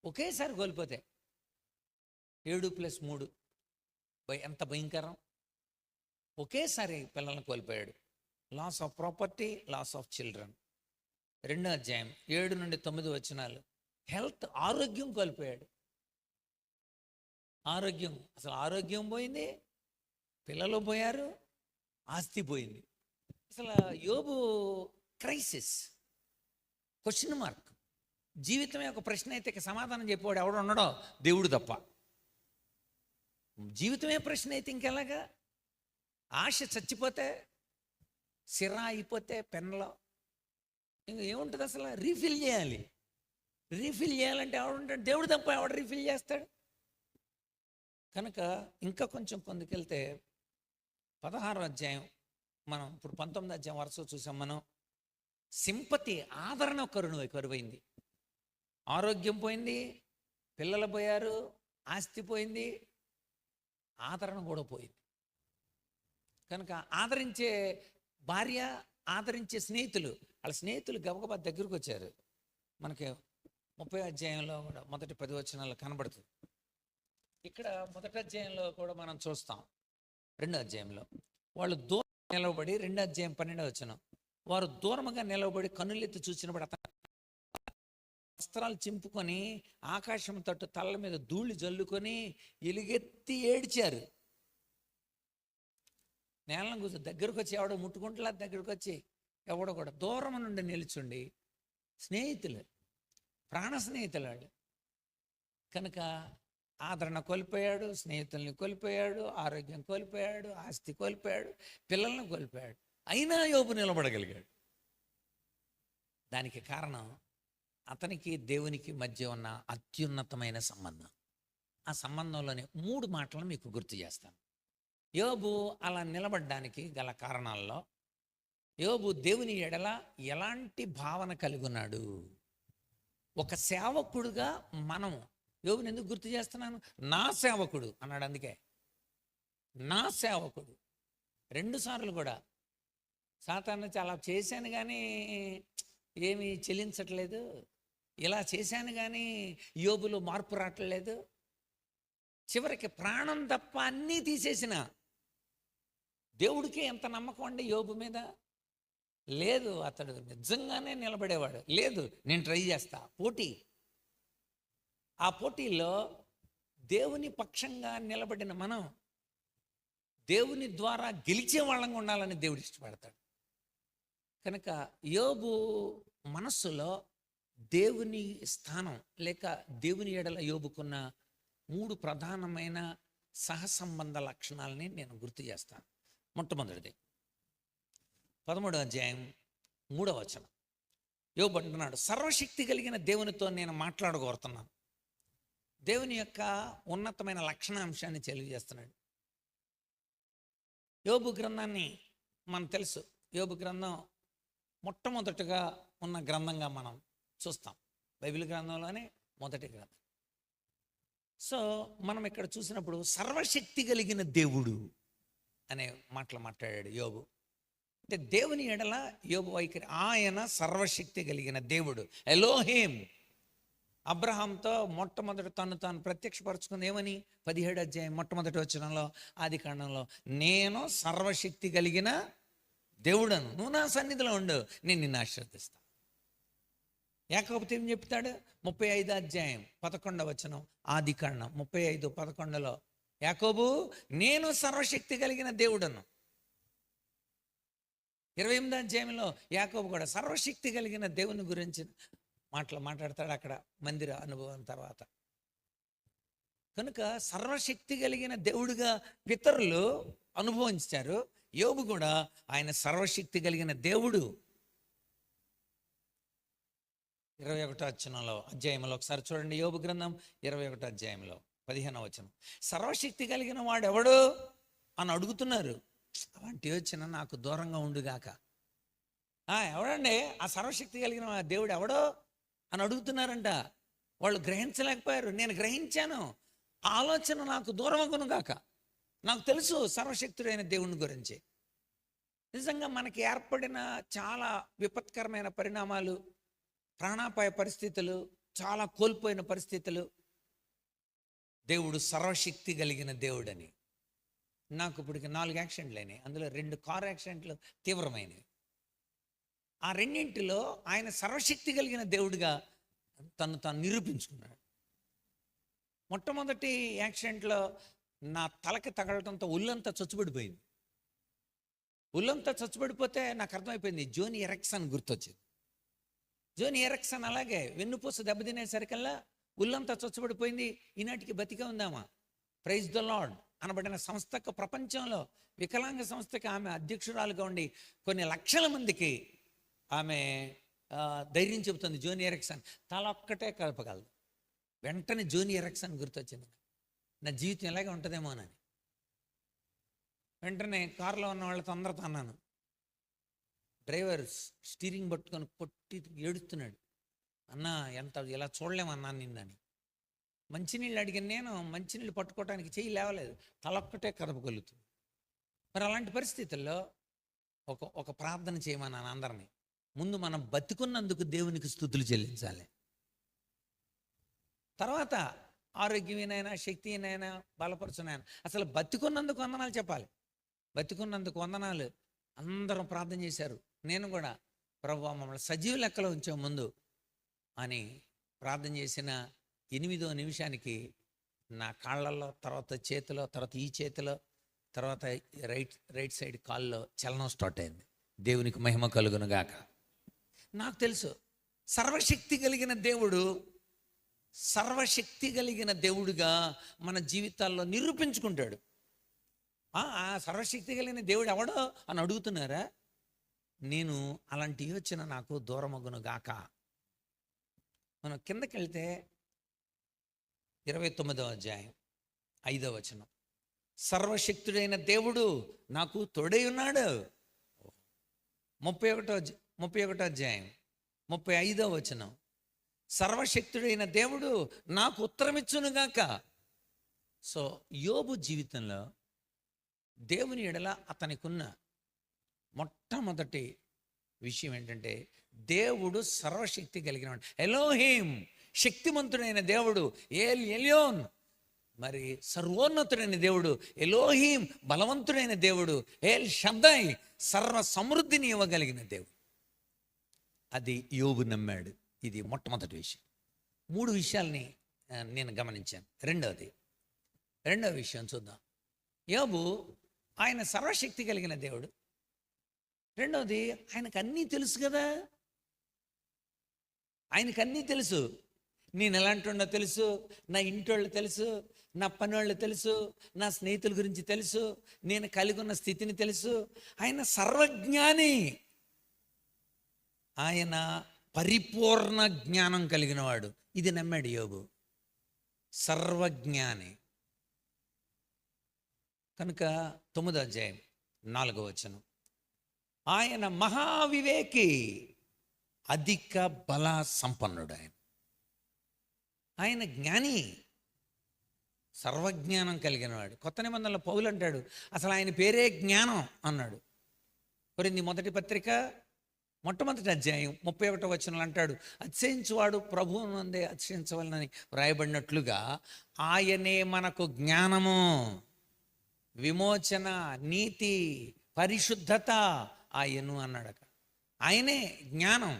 [SPEAKER 1] ఒకేసారి కోల్పోతే 7+3 ఎంత భయంకరం. ఒకేసారి పిల్లల్ని కోల్పోయాడు. Loss of property, loss of children. 2వ అధ్యాయం 7 నుండి 9 వచనాలు. హెల్త్, ఆరోగ్యం కోల్పోయాడు. ఆరోగ్యం, అసలు ఆరోగ్యం పోయింది, పిల్లలు పోయారు, ఆస్తి పోయింది. అసలు యోబు క్రైసిస్, క్వశ్చన్ మార్క్. జీవితమే ఒక ప్రశ్న అయితే ఇక సమాధానం చెప్పేవాడు ఎవడు ఉన్నాడో? దేవుడు తప్ప. జీవితమే ప్రశ్న అయితే ఇంకెలాగా? ఆశ చచ్చిపోతే, సిరా అయిపోతే పెన్లో ఇంక ఏముంటుంది? అసలు రీఫిల్ చేయాలి. రీఫిల్ చేయాలంటే ఎవడుంటాడు? దేవుడు తప్ప ఎవడు రీఫిల్ చేస్తాడు? కనుక ఇంకా కొంచెం కొందుకెళ్తే 16వ అధ్యాయం, మనం ఇప్పుడు 19వ అధ్యాయం వరుస చూసాం. మనం సింపతి, ఆదరణ కరువైంది. ఆరోగ్యం పోయింది, పిల్లలు పోయారు, ఆస్తి పోయింది, ఆదరణ కూడా పోయింది. కనుక ఆదరించే భార్య, ఆదరించే స్నేహితులు, వాళ్ళ స్నేహితులు గబగబా దగ్గరకు వచ్చారు. మనకి 30వ అధ్యాయంలో కూడా మొదటి 10 వచనాలు కనబడుతుంది. ఇక్కడ మొదటి అధ్యాయంలో కూడా మనం చూస్తాం. 2వ అధ్యాయంలో వాళ్ళు దూరం నిలవబడి, 2వ అధ్యాయం 12వ వచనం, వారు దూరముగా నిలవబడి కన్నులెత్తి చూసినప్పుడు అతను వస్త్రాలు చింపుకొని ఆకాశం తట్టు తల్ల మీద ధూళి జల్లుకొని ఎలుగెత్తి ఏడ్చారు. నేలను కూర్చో దగ్గరకు వచ్చి ఎవడో ముట్టుకుంటలా, దగ్గరకు వచ్చి ఎవడో కూడా దూరం నుండి నిల్చుండి, స్నేహితులు, ప్రాణ స్నేహితులు వాళ్ళు. కనుక ఆదరణ కోల్పోయాడు, స్నేహితుల్ని కోల్పోయాడు, ఆరోగ్యం కోల్పోయాడు, ఆస్తి కోల్పోయాడు, పిల్లల్ని కోల్పోయాడు. అయినా యోబు నిలబడగలిగాడు. దానికి కారణం అతనికి దేవునికి మధ్య ఉన్న అత్యున్నతమైన సంబంధం. ఆ సంబంధంలోనే 3 మాటలను మీకు గుర్తు చేస్తాను. యోబు అలా నిలబడడానికి గల కారణాల్లో, యోబు దేవుని ఎడల ఎలాంటి భావన కలిగి ఉన్నాడు. ఒక సేవకుడుగా మనము యోబుని ఎందుకు గుర్తు చేస్తున్నాను? నా సేవకుడు అన్నాడు. అందుకే నా సేవకుడు 2 సార్లు కూడా సాతాను చాలా చేశాను కానీ ఏమీ చెల్లించట్లేదు, ఇలా చేశాను కానీ యోబులో మార్పు రావట్లేదు, చివరికి ప్రాణం తప్ప అన్నీ తీసేసిన దేవుడికి ఎంత నమ్మకం అండి యోబు మీద? లేదు, అతడు నిజంగానే నిలబడేవాడు. లేదు, నేను ట్రై చేస్తా. పోటీ. ఆ పోటీలో దేవుని పక్షంగా నిలబడిన మనం దేవుని ద్వారా గెలిచే వాళ్ళంగా ఉండాలని దేవుడు ఇష్టపడతాడు. కనుక యోబు మనస్సులో దేవుని స్థానం, లేక దేవుని ఎడల యోబుకున్న 3 ప్రధానమైన సహసంబంధ లక్షణాలని నేను గుర్తు చేస్తాను. మొట్టమొదటిది 13వ అధ్యాయం 3వ వచనం. యోబు అంటున్నాడు, సర్వశక్తి కలిగిన దేవునితో నేను మాట్లాడగోరుతున్నాను. దేవుని యొక్క ఉన్నతమైన లక్షణాంశాన్ని తెలియజేస్తున్నాడు. యోబు గ్రంథాన్ని మనకు తెలుసు. యోబు గ్రంథం మొట్టమొదటిగా ఉన్న గ్రంథంగా మనం చూస్తాం. బైబిల్ గ్రంథంలోనే మొదటి గ్రంథం. సో మనం ఇక్కడ చూసినప్పుడు సర్వశక్తి కలిగిన దేవుడు అనే మాటలు మాట్లాడాడు యోబు. అంటే దేవుని ఎడల యోబు వైఖరి, ఆయన సర్వశక్తి కలిగిన దేవుడు. ఎలోహిం. అబ్రహాంతో మొట్టమొదటి తాను ప్రత్యక్షపరచుకుంది ఏమని? 17వ అధ్యాయం మొట్టమొదటి వచనంలో, ఆది కాండంలో, నేను సర్వశక్తి కలిగిన దేవుడను, నువ్వు నా సన్నిధిలో ఉండు, నేను నిన్ను ఆశీర్వదిస్తాను. యాకోబుతో ఏం చెప్తాడు? 35 అధ్యాయం 11 వచనం, ఆది కాండం 35:11 యాకోబు, నేను సర్వశక్తి కలిగిన దేవుడను. 28 అధ్యాయంలో యాకోబు కూడా సర్వశక్తి కలిగిన దేవుని గురించి మాట్లాడతాడు అక్కడ మందిర అనుభవం తర్వాత. కనుక సర్వశక్తి కలిగిన దేవుడిగా పితరులు అనుభవించారు. యోబు కూడా ఆయన సర్వశక్తి కలిగిన దేవుడు. 21 అధ్యాయంలో ఒకసారి చూడండి, యోబు గ్రంథం 21 అధ్యాయంలో 15వ వచనం. సర్వశక్తి కలిగిన వాడు ఎవడు అని అడుగుతున్నారు. అలాంటి వచ్చిన నాకు దూరంగా ఉండుగాక. ఎవడండి ఆ సర్వశక్తి కలిగిన దేవుడు ఎవడో అని అడుగుతున్నారంట. వాళ్ళు గ్రహించలేకపోయారు. నేను గ్రహించాను, ఆలోచన నాకు దూరమగునుగాక. నాకు తెలుసు సర్వశక్తుడైన దేవుని గురించి. నిజంగా మనకి ఏర్పడిన చాలా విపత్కరమైన పరిణామాలు, ప్రాణాపాయ పరిస్థితులు, చాలా కోల్పోయిన పరిస్థితులు, దేవుడు సర్వశక్తి కలిగిన దేవుడని. నాకు ఇప్పటికి 4 యాక్సిడెంట్లు అయినాయి. అందులో 2 కారు యాక్సిడెంట్లు తీవ్రమైనవి. ఆ రెండింటిలో ఆయన సర్వశక్తి కలిగిన దేవుడిగా తాను నిరూపించుకున్నాడు. మొట్టమొదటి యాక్సిడెంట్లో నా తలకి తగలటంతో ఒళ్ళంతా చచ్చుబడిపోయింది. ఒళ్ళంతా చచ్చుబడిపోతే నాకు అర్థమైపోయింది, జోని ఎరెక్సన్ గుర్తొచ్చింది. జోని ఎరెక్సన్ అలాగే వెన్నుపూస దెబ్బతినేసరికల్లా ఒళ్ళంతా చచ్చుబడిపోయింది. ఈనాటికి బతికే ఉందామా? ప్రైజ్ ద లార్డ్ అనబడిన సంస్థకు, ప్రపంచంలో వికలాంగ సంస్థకి ఆమె అధ్యక్షురాలుగా ఉండి కొన్ని లక్షల మందికి ఆమె ధైర్యం చెబుతుంది. జోని ఎరెక్సన్ తల ఒక్కటే కలపగలదు. వెంటనే జోని ఎరెక్సన్ గుర్తొచ్చింది. నా జీవితం ఇలాగే ఉంటుందేమోనని వెంటనే కారులో ఉన్న వాళ్ళతో అందరితో అన్నాను. డ్రైవర్ స్టీరింగ్ పట్టుకొని కొట్టి ఏడుస్తున్నాడు. అన్నా ఎంత ఇలా చూడలేమన్నాను నిన్నని. మంచినీళ్ళు అడిగిన నేను మంచినీళ్ళు పట్టుకోవడానికి చెయ్యి లేవలేదు, తలొక్కటే కదపగలుగుతుంది. మరి అలాంటి పరిస్థితుల్లో ఒక ప్రార్థన చేయమన్నాను అందరినీ. ముందు మనం బతికున్నందుకు దేవునికి స్తుతులు చెల్లించాలి. తర్వాత ఆరోగ్యమైనా శక్తినైనా బలపరచునైనా అసలు బతికున్నందుకు వందనాలు చెప్పాలి. బతికున్నందుకు వందనాలు అందరం ప్రార్థన చేశారు. నేను కూడా ప్రభువా మమ్మల్ని సజీవ లెక్కలో ఉంచే ముందు అని ప్రార్థన చేసిన 8వ నిమిషానికి నా కాళ్ళల్లో, తర్వాత చేతిలో, తర్వాత ఈ చేతిలో, తర్వాత రైట్ సైడ్ కాల్లో చలనం స్టార్ట్ అయింది. దేవునికి మహిమ కలుగును గాక. నాకు తెలుసు సర్వశక్తి కలిగిన దేవుడు, సర్వశక్తి కలిగిన దేవుడుగా మన జీవితాల్లో నిరూపించుకుంటాడు. ఆ సర్వశక్తి కలిగిన దేవుడు ఎవడో అని అడుగుతున్నారా? నేను అలాంటి యోచన నాకు దూరమగును గాక. మనం కిందకి వెళ్తే 29వ అధ్యాయం 5వ వచనం, సర్వశక్తుడైన దేవుడు నాకు తోడై ఉన్నాడు. 31వ అధ్యాయం 35వ వచనం, సర్వశక్తుడైన దేవుడు నాకు ఉత్తరమిచ్చునుగాక. సో యోబు జీవితంలో దేవుని ఎడల అతనికున్న మొట్టమొదటి విషయం ఏంటంటే దేవుడు సర్వశక్తి కలిగిన వాడు. ఎలోహిం శక్తిమంతుడైన దేవుడు, ఏల్ ఎలియోన్ మరి సర్వోన్నతుడైన దేవుడు, ఎలోహిం బలవంతుడైన దేవుడు, ఏల్ షద్దై సర్వ సమృద్ధిని ఇవ్వగలిగిన దేవుడు. అది యోబు నమ్మాడు. ఇది మొట్టమొదటి విషయం. 3 విషయాల్ని నేను గమనించాను. రెండవ విషయం చూద్దాం. యోబు ఆయన సర్వశక్తి కలిగిన దేవుడు. రెండవది, ఆయనకు అన్నీ తెలుసు కదా. ఆయనకు అన్నీ తెలుసు. నేను ఎలాంటి వాడినో తెలుసు, నా ఇంటోళ్ళు తెలుసు, నా పని వాళ్ళు తెలుసు, నా స్నేహితుల గురించి తెలుసు, నేను కలిగి ఉన్న స్థితిని తెలుసు. ఆయన సర్వజ్ఞాని. ఆయన పరిపూర్ణ జ్ఞానం కలిగిన వాడు. ఇది నమ్మాడు యోబు. సర్వజ్ఞాని కనుక 9వ అధ్యాయం 4వ వచనం, ఆయన మహావివేకి, అధిక బల సంపన్నుడు. ఆయన జ్ఞాని, సర్వజ్ఞానం కలిగిన వాడు. కొత్త నిబంధనలో పౌలు అంటాడు అసలు ఆయన పేరే జ్ఞానం అన్నాడు. కొరింథీ మొదటి పత్రిక మొట్టమొదటి అధ్యాయం 31వ వచనంలో అంటాడు, అతిశయించువాడు ప్రభువునందే అతిశయించవలనని వ్రాయబడినట్లుగా ఆయనే మనకు జ్ఞానము, విమోచన, నీతి, పరిశుద్ధత ఆయను అన్నాడు. ఆయనే జ్ఞానం.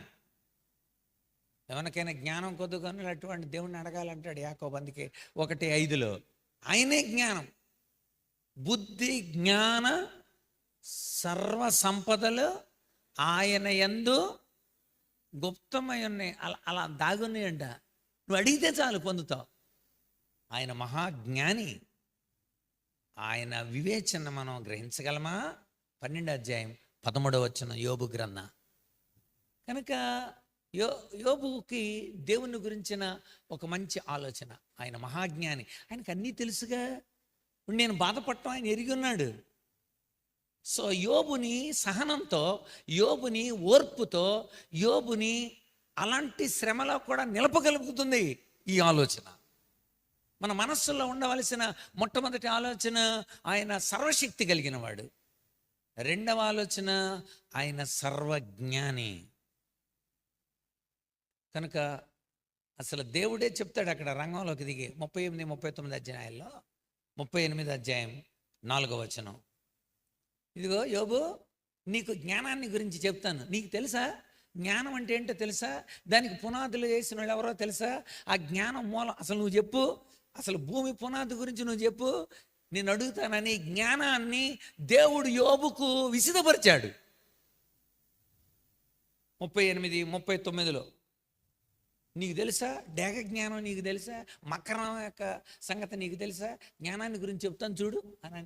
[SPEAKER 1] ఎవరికైనా జ్ఞానం కొద్దుకొని అటువంటి దేవుణ్ణి అడగాలంటాడు యాకోబు, అందుకే 1:5 ఆయనే జ్ఞానం. బుద్ధి జ్ఞాన సర్వ సంపదలు ఆయన యందు గుప్తమై ఉన్నాయి. అలా దాగున్నాయంట. నువ్వు అడిగితే చాలు పొందుతావు. ఆయన మహాజ్ఞాని. ఆయన వివేచన మనం గ్రహించగలమా? 12:13 యోబు గ్రంథం. కనుక యోబుకి దేవుని గురించిన ఒక మంచి ఆలోచన. ఆయన మహాజ్ఞాని, ఆయనకు అన్నీ తెలుసుగా. నేను బాధపడటం ఆయన ఎరిగి ఉన్నాడు. సో యోబుని సహనంతో, యోబుని ఓర్పుతో, యోబుని అలాంటి శ్రమలో కూడా నిలపగలుగుతుంది ఈ ఆలోచన. మన మనస్సులో ఉండవలసిన మొట్టమొదటి ఆలోచన, ఆయన సర్వశక్తి కలిగిన వాడు. రెండవ ఆలోచన, ఆయన సర్వజ్ఞాని. కనుక అసలు దేవుడే చెప్తాడు అక్కడ రంగంలోకి దిగి 38, 39 అధ్యాయాల్లో. 38 అధ్యాయం 4 ఇదిగో యోబు, నీకు జ్ఞానాన్ని గురించి చెప్తాను. నీకు తెలుసా జ్ఞానం అంటే ఏంటో తెలుసా? దానికి పునాదులు వేసిన వాళ్ళు ఎవరో తెలుసా? ఆ జ్ఞానం మూలం అసలు నువ్వు చెప్పు. అసలు భూమి పునాది గురించి నువ్వు చెప్పు, నేను అడుగుతానని జ్ఞానాన్ని దేవుడు యోబుకు విసిదపరిచాడు. 38, 39 నీకు తెలుసా డేగ జ్ఞానం? నీకు తెలుసా మకరం యొక్క సంగతి? నీకు తెలుసా? జ్ఞానాన్ని గురించి చెప్తాను చూడు అని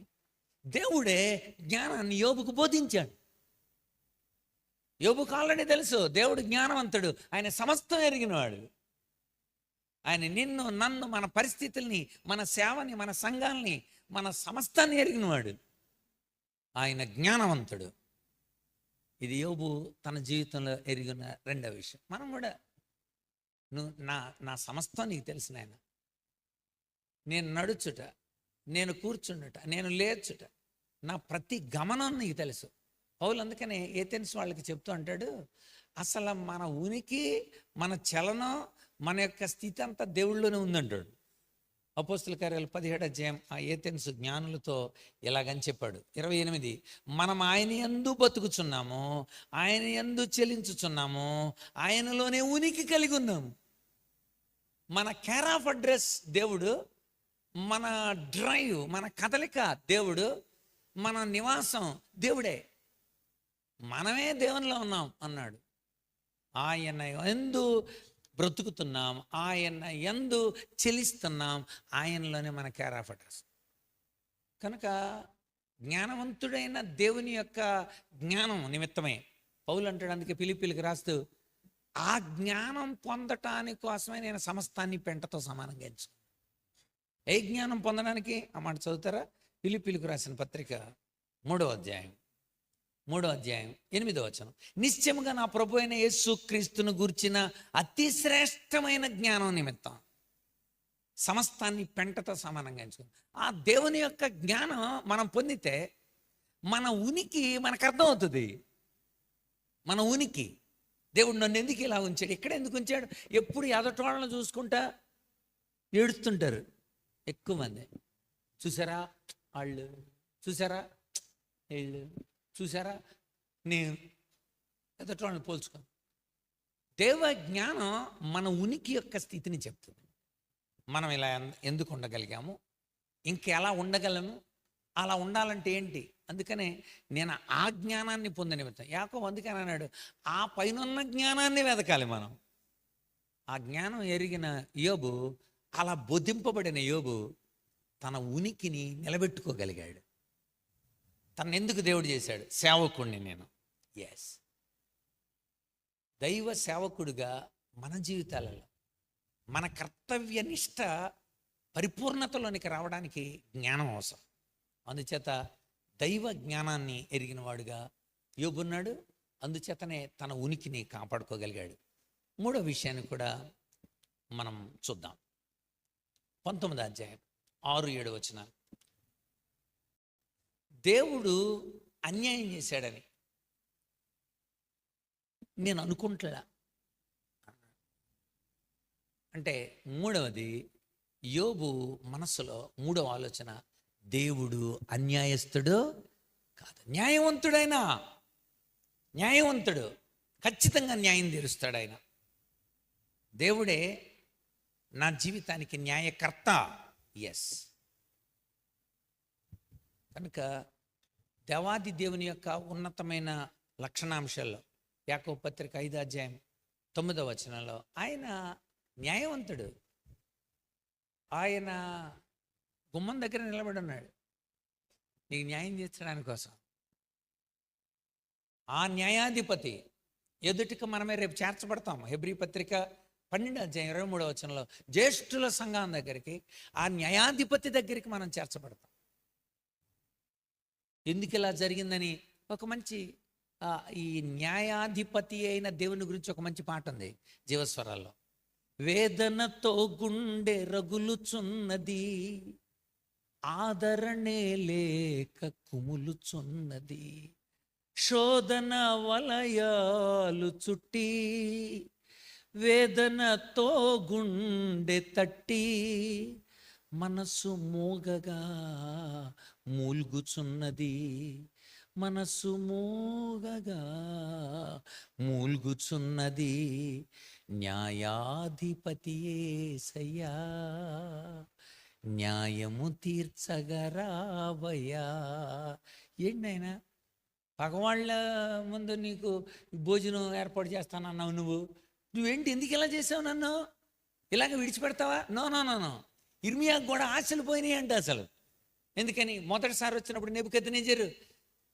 [SPEAKER 1] దేవుడే జ్ఞానాన్ని యోబుకు బోధించాడు. యోబుకు ఆల్రెడీ తెలుసు దేవుడు జ్ఞానవంతుడు, ఆయన సమస్తం ఎరిగినవాడు. ఆయన నిన్ను, నన్ను, మన పరిస్థితుల్ని, మన సేవని, మన సంఘాలని, మన సమస్తాన్ని ఎరిగినవాడు. ఆయన జ్ఞానవంతుడు. ఇది యోబు తన జీవితంలో ఎరిగిన రెండవ విషయం. మనం కూడా, నువ్వు నా సమస్తం నీకు తెలుసు నాయన. నేను నడుచుట, నేను కూర్చుండుట, నేను లేచుట, నా ప్రతి గమనం నీకు తెలుసు. పౌలు అందుకనే ఏథెన్స్ వాళ్ళకి చెప్తూ అంటాడు, అసలు మన ఉనికి, మన చలనం, మన యొక్క స్థితి అంతా దేవుళ్ళలోనే ఉందంటాడు. అపోస్తుల కార్యాలు 17 అధ్యాయం ఆ ఏథెన్స్ జ్ఞానులతో ఇలాగని చెప్పాడు. 28 మనం ఆయన యందు బతుకుచున్నాము, ఆయన యందు చెలించుచున్నాము, ఆయనలోనే ఉనికి కలిగి ఉన్నాము. మన కేర్ ఆఫ్ అడ్రస్ దేవుడు, మన డ్రైవ్, మన కదలిక దేవుడు, మన నివాసం దేవుడే. మనమే దేవునిలో ఉన్నాం అన్నాడు. ఆయన యందు బ్రతుకుతున్నాం, ఆయన యందు చెలిస్తున్నాం, ఆయనలోనే మన కేర్ ఆఫ్ అడ్రస్. కనుక జ్ఞానవంతుడైన దేవుని యొక్క జ్ఞానం నిమిత్తమే పౌలు అంటాడు, అందుకే ఫిలిప్పీలకు రాస్తూ, ఆ జ్ఞానం పొందటానికి కోసమే నేను సమస్తాన్ని పెంటతో సమానంగా ఎంచుకున్నాను. ఏ జ్ఞానం పొందడానికి? ఆ మాట చదువుతారా? ఫిలిప్పీలకు రాసిన పత్రిక 3వ అధ్యాయం 8 నిశ్చయముగా నా ప్రభు అయిన యేసు క్రీస్తును గూర్చిన అతి శ్రేష్టమైన జ్ఞానం నిమిత్తం సమస్తాన్ని పెంటతో సమానంగా ఎంచుకుంది. ఆ దేవుని యొక్క జ్ఞానం మనం పొందితే మన ఉనికి మనకు అర్థమవుతుంది. మన ఉనికి, దేవుడు నన్ను ఎందుకు ఇలా ఉంచాడు, ఎక్కడ ఎందుకు ఉంచాడు? ఎప్పుడు ఎదటోళ్ళని చూసుకుంటా ఏడుస్తుంటారు ఎక్కువ మంది. చూసారా వాళ్ళు, చూసారా వీళ్ళు, చూసారా నేను, ఎదటోళ్ళని పోల్చుకో. దేవ జ్ఞానం మన ఉనికి యొక్క స్థితిని చెప్తుంది. మనం ఇలా ఎందుకు ఉండగలిగాము, ఇంకెలా ఉండగలము, అలా ఉండాలంటే ఏంటి? అందుకనే నేను ఆ జ్ఞానాన్ని పొందనివ్వతాను. యాకోబు అందుకని అన్నాడు, ఆ పైన జ్ఞానాన్ని వెతకాలి మనం. ఆ జ్ఞానం ఎరిగిన యోబు, అలా బోధింపబడిన యోబు తన ఉనికిని నిలబెట్టుకోగలిగాడు. తను ఎందుకు దేవుడు చేశాడు? సేవకుడిని నేను. ఎస్, దైవ సేవకుడిగా మన జీవితాలలో మన కర్తవ్య నిష్ట పరిపూర్ణతలోనికి రావడానికి జ్ఞానం అవసరం. అందుచేత దైవ జ్ఞానాన్ని ఎరిగిన వాడుగా యోబున్నాడు. అందుచేతనే తన ఉనికిని కాపాడుకోగలిగాడు. మూడో విషయాన్ని కూడా మనం చూద్దాం. 19వ అధ్యాయం 6-7 దేవుడు అన్యాయం చేశాడని నేను అనుకుంటా. అంటే మూడవది, యోబు మనస్సులో మూడవ ఆలోచన, దేవుడు అన్యాయస్తుడు కాదు, న్యాయవంతుడు, ఖచ్చితంగా న్యాయం తీరుస్తాడు ఆయన. దేవుడే నా జీవితానికి న్యాయకర్త. ఎస్. కనుక దేవాది దేవుని యొక్క ఉన్నతమైన లక్షణాంశాల్లో యాకోబు పత్రిక 5వ అధ్యాయం 9వ వచనంలో ఆయన న్యాయవంతుడు. ఆయన గుమ్మం దగ్గర నిలబడి ఉన్నాడు నీకు న్యాయం తీర్చడానికి కోసం. ఆ న్యాయాధిపతి ఎదుటికి మనమే రేపు చేర్చబడతాం. హెబ్రీ పత్రిక 12వ అధ్యాయం 23వ వచనంలో జ్యేష్ఠుల సంఘం దగ్గరికి, ఆ న్యాయాధిపతి దగ్గరికి మనం చేర్చబడతాం. ఎందుకు ఇలా జరిగిందని ఒక మంచి ఈ న్యాయాధిపతి అయిన దేవుని గురించి ఒక మంచి పాట ఉంది జీవస్వరాల్లో. వేదనతో గుండె రగులుచున్నది, ఆదరణే లేక కుములుచున్నది, శోధన వలయాలు చుట్టి, వేదనతో గుండె తట్టి, మనసు మోగగా మూల్గుచున్నది, మనసు మోగగా మూల్గుచున్నది, న్యాయాధిపతి యేసయ్యా న్యాయము తీర్చగరావయ్యా. ఏంటైనా పగవాళ్ళ ముందు నీకు భోజనం ఏర్పాటు చేస్తానన్నావు, నువ్వేంటి ఎందుకు ఇలా చేసావు, నన్ను ఇలాగ విడిచిపెడతావా? No no no no. ఇర్మియాకు కూడా ఆశలు పోయినాయి అంట అసలు. ఎందుకని? మొదటిసారి వచ్చినప్పుడు నెబుకద్నెజరు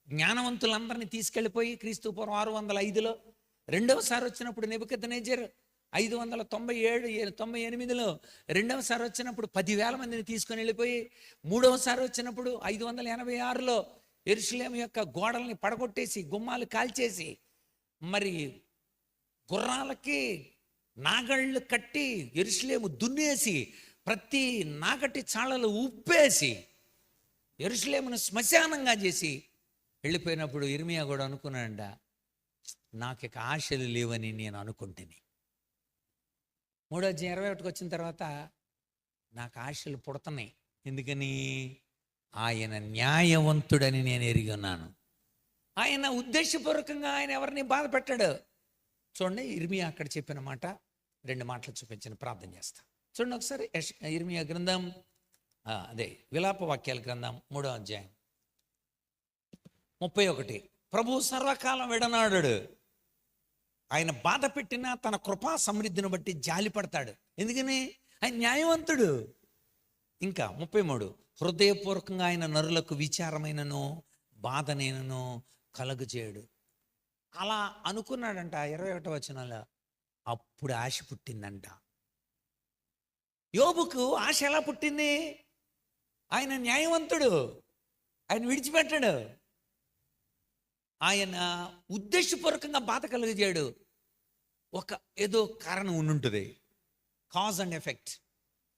[SPEAKER 1] జ్ఞానవంతులందరినీ తీసుకెళ్ళిపోయి క్రీస్తు పూర్వం 605లో, రెండవసారి వచ్చినప్పుడు నెబుకద్నెజరు 598లో, రెండవసారి వచ్చినప్పుడు 10,000 మందిని తీసుకొని వెళ్ళిపోయి, మూడవసారి వచ్చినప్పుడు 586లో యెరూషలేము యొక్క గోడల్ని పడగొట్టేసి గుమ్మాలు కాల్చేసి మరి గుర్రాలకి నాగళ్ళు కట్టి యెరూషలేము దున్నేసి ప్రతి నాగటి చాళలు ఉప్పేసి యెరూషలేమును శ్మశానంగా చేసి వెళ్ళిపోయినప్పుడు ఇర్మియా కూడా అనుకున్నాడంట, నాకు ఇక ఆశలు లేవని నేను అనుకుంటుని. 3వ అధ్యాయం 21కి వచ్చిన తర్వాత నాకు ఆశలు పుడుతున్నాయి. ఎందుకని? ఆయన న్యాయవంతుడని నేను ఎరిగి ఉన్నాను. ఆయన ఉద్దేశపూర్వకంగా ఆయన ఎవరిని బాధ పెట్టాడు. చూడండి ఇర్మియా అక్కడ చెప్పిన మాట, 2 మాటలు చూపించిన ప్రార్థన చేస్తా. చూడండి ఒకసారి ఇర్మియా గ్రంథం, అదే విలాప వాక్యాల గ్రంథం 3వ అధ్యాయం 31. ప్రభు సర్వకాలం విడనాడాడు. ఆయన బాధ పెట్టినా తన కృపా సమృద్ధిని బట్టి జాలి పడతాడు. ఎందుకని? ఆయన న్యాయవంతుడు. ఇంకా 33, హృదయపూర్వకంగా ఆయన నరులకు విచారమైనను బాధనేనను కలుగజేయడు. అలా అనుకున్నాడంట. 21వ వచనంలో అప్పుడు ఆశ పుట్టిందంట. యోబుకు ఆశ ఎలా పుట్టింది? ఆయన న్యాయవంతుడు, ఆయన విడిచిపెట్టాడు. ఆయన ఉద్దేశపూర్వకంగా బాధ కలుగజేయడు. ఏదో కారణం ఉండుంటుంది, కాజ్ అండ్ ఎఫెక్ట్.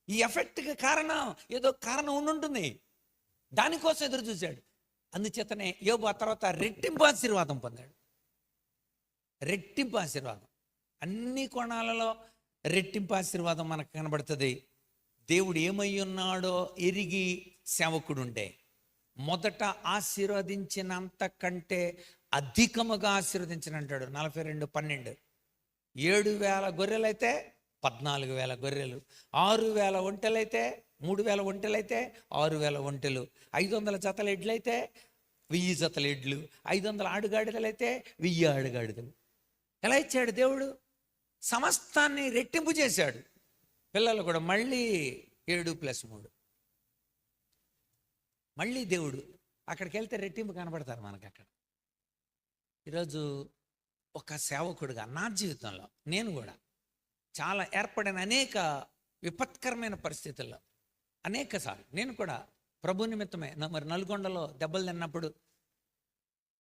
[SPEAKER 1] ఈ ఎఫెక్ట్కి కారణం ఏదో కారణం ఉండుంటుంది, దానికోసం ఎదురు చూశాడు. అందుచేతనే యోబు ఆ తర్వాత రెట్టింపు ఆశీర్వాదం పొందాడు. రెట్టింపు ఆశీర్వాదం, అన్ని కోణాలలో రెట్టింపు ఆశీర్వాదం మనకు కనబడుతుంది. దేవుడు ఏమై ఉన్నాడో ఎరిగి సేవకుడుంటే మొదట ఆశీర్వదించినంత కంటే అధికముగా ఆశీర్వదించిన అంటాడు 42:12. 7,000 గొర్రెలైతే 14,000 గొర్రెలు, 6,000 ఒంటెలైతే 3,000 ఒంటెలైతే 6,000 ఒంటెలు, 500 జతల ఎడ్లయితే 1000 జతల ఎడ్లు, 500 ఆడుగాడిదలైతే 1000 ఆడుగాడిదలు. ఎలా ఇచ్చాడు దేవుడు? సమస్తాన్ని రెట్టింపు చేశాడు. పిల్లలు కూడా మళ్ళీ 7+3. మళ్ళీ దేవుడు అక్కడికి వెళ్తే రెట్టింపు కనబడతారు మనకు అక్కడ. ఈరోజు ఒక సేవకుడిగా నా జీవితంలో నేను కూడా చాలా ఏర్పడిన అనేక విపత్కరమైన పరిస్థితుల్లో అనేకసార్లు నేను కూడా ప్రభు నిమిత్తమే మరి నల్గొండలో దెబ్బలు తిన్నప్పుడు,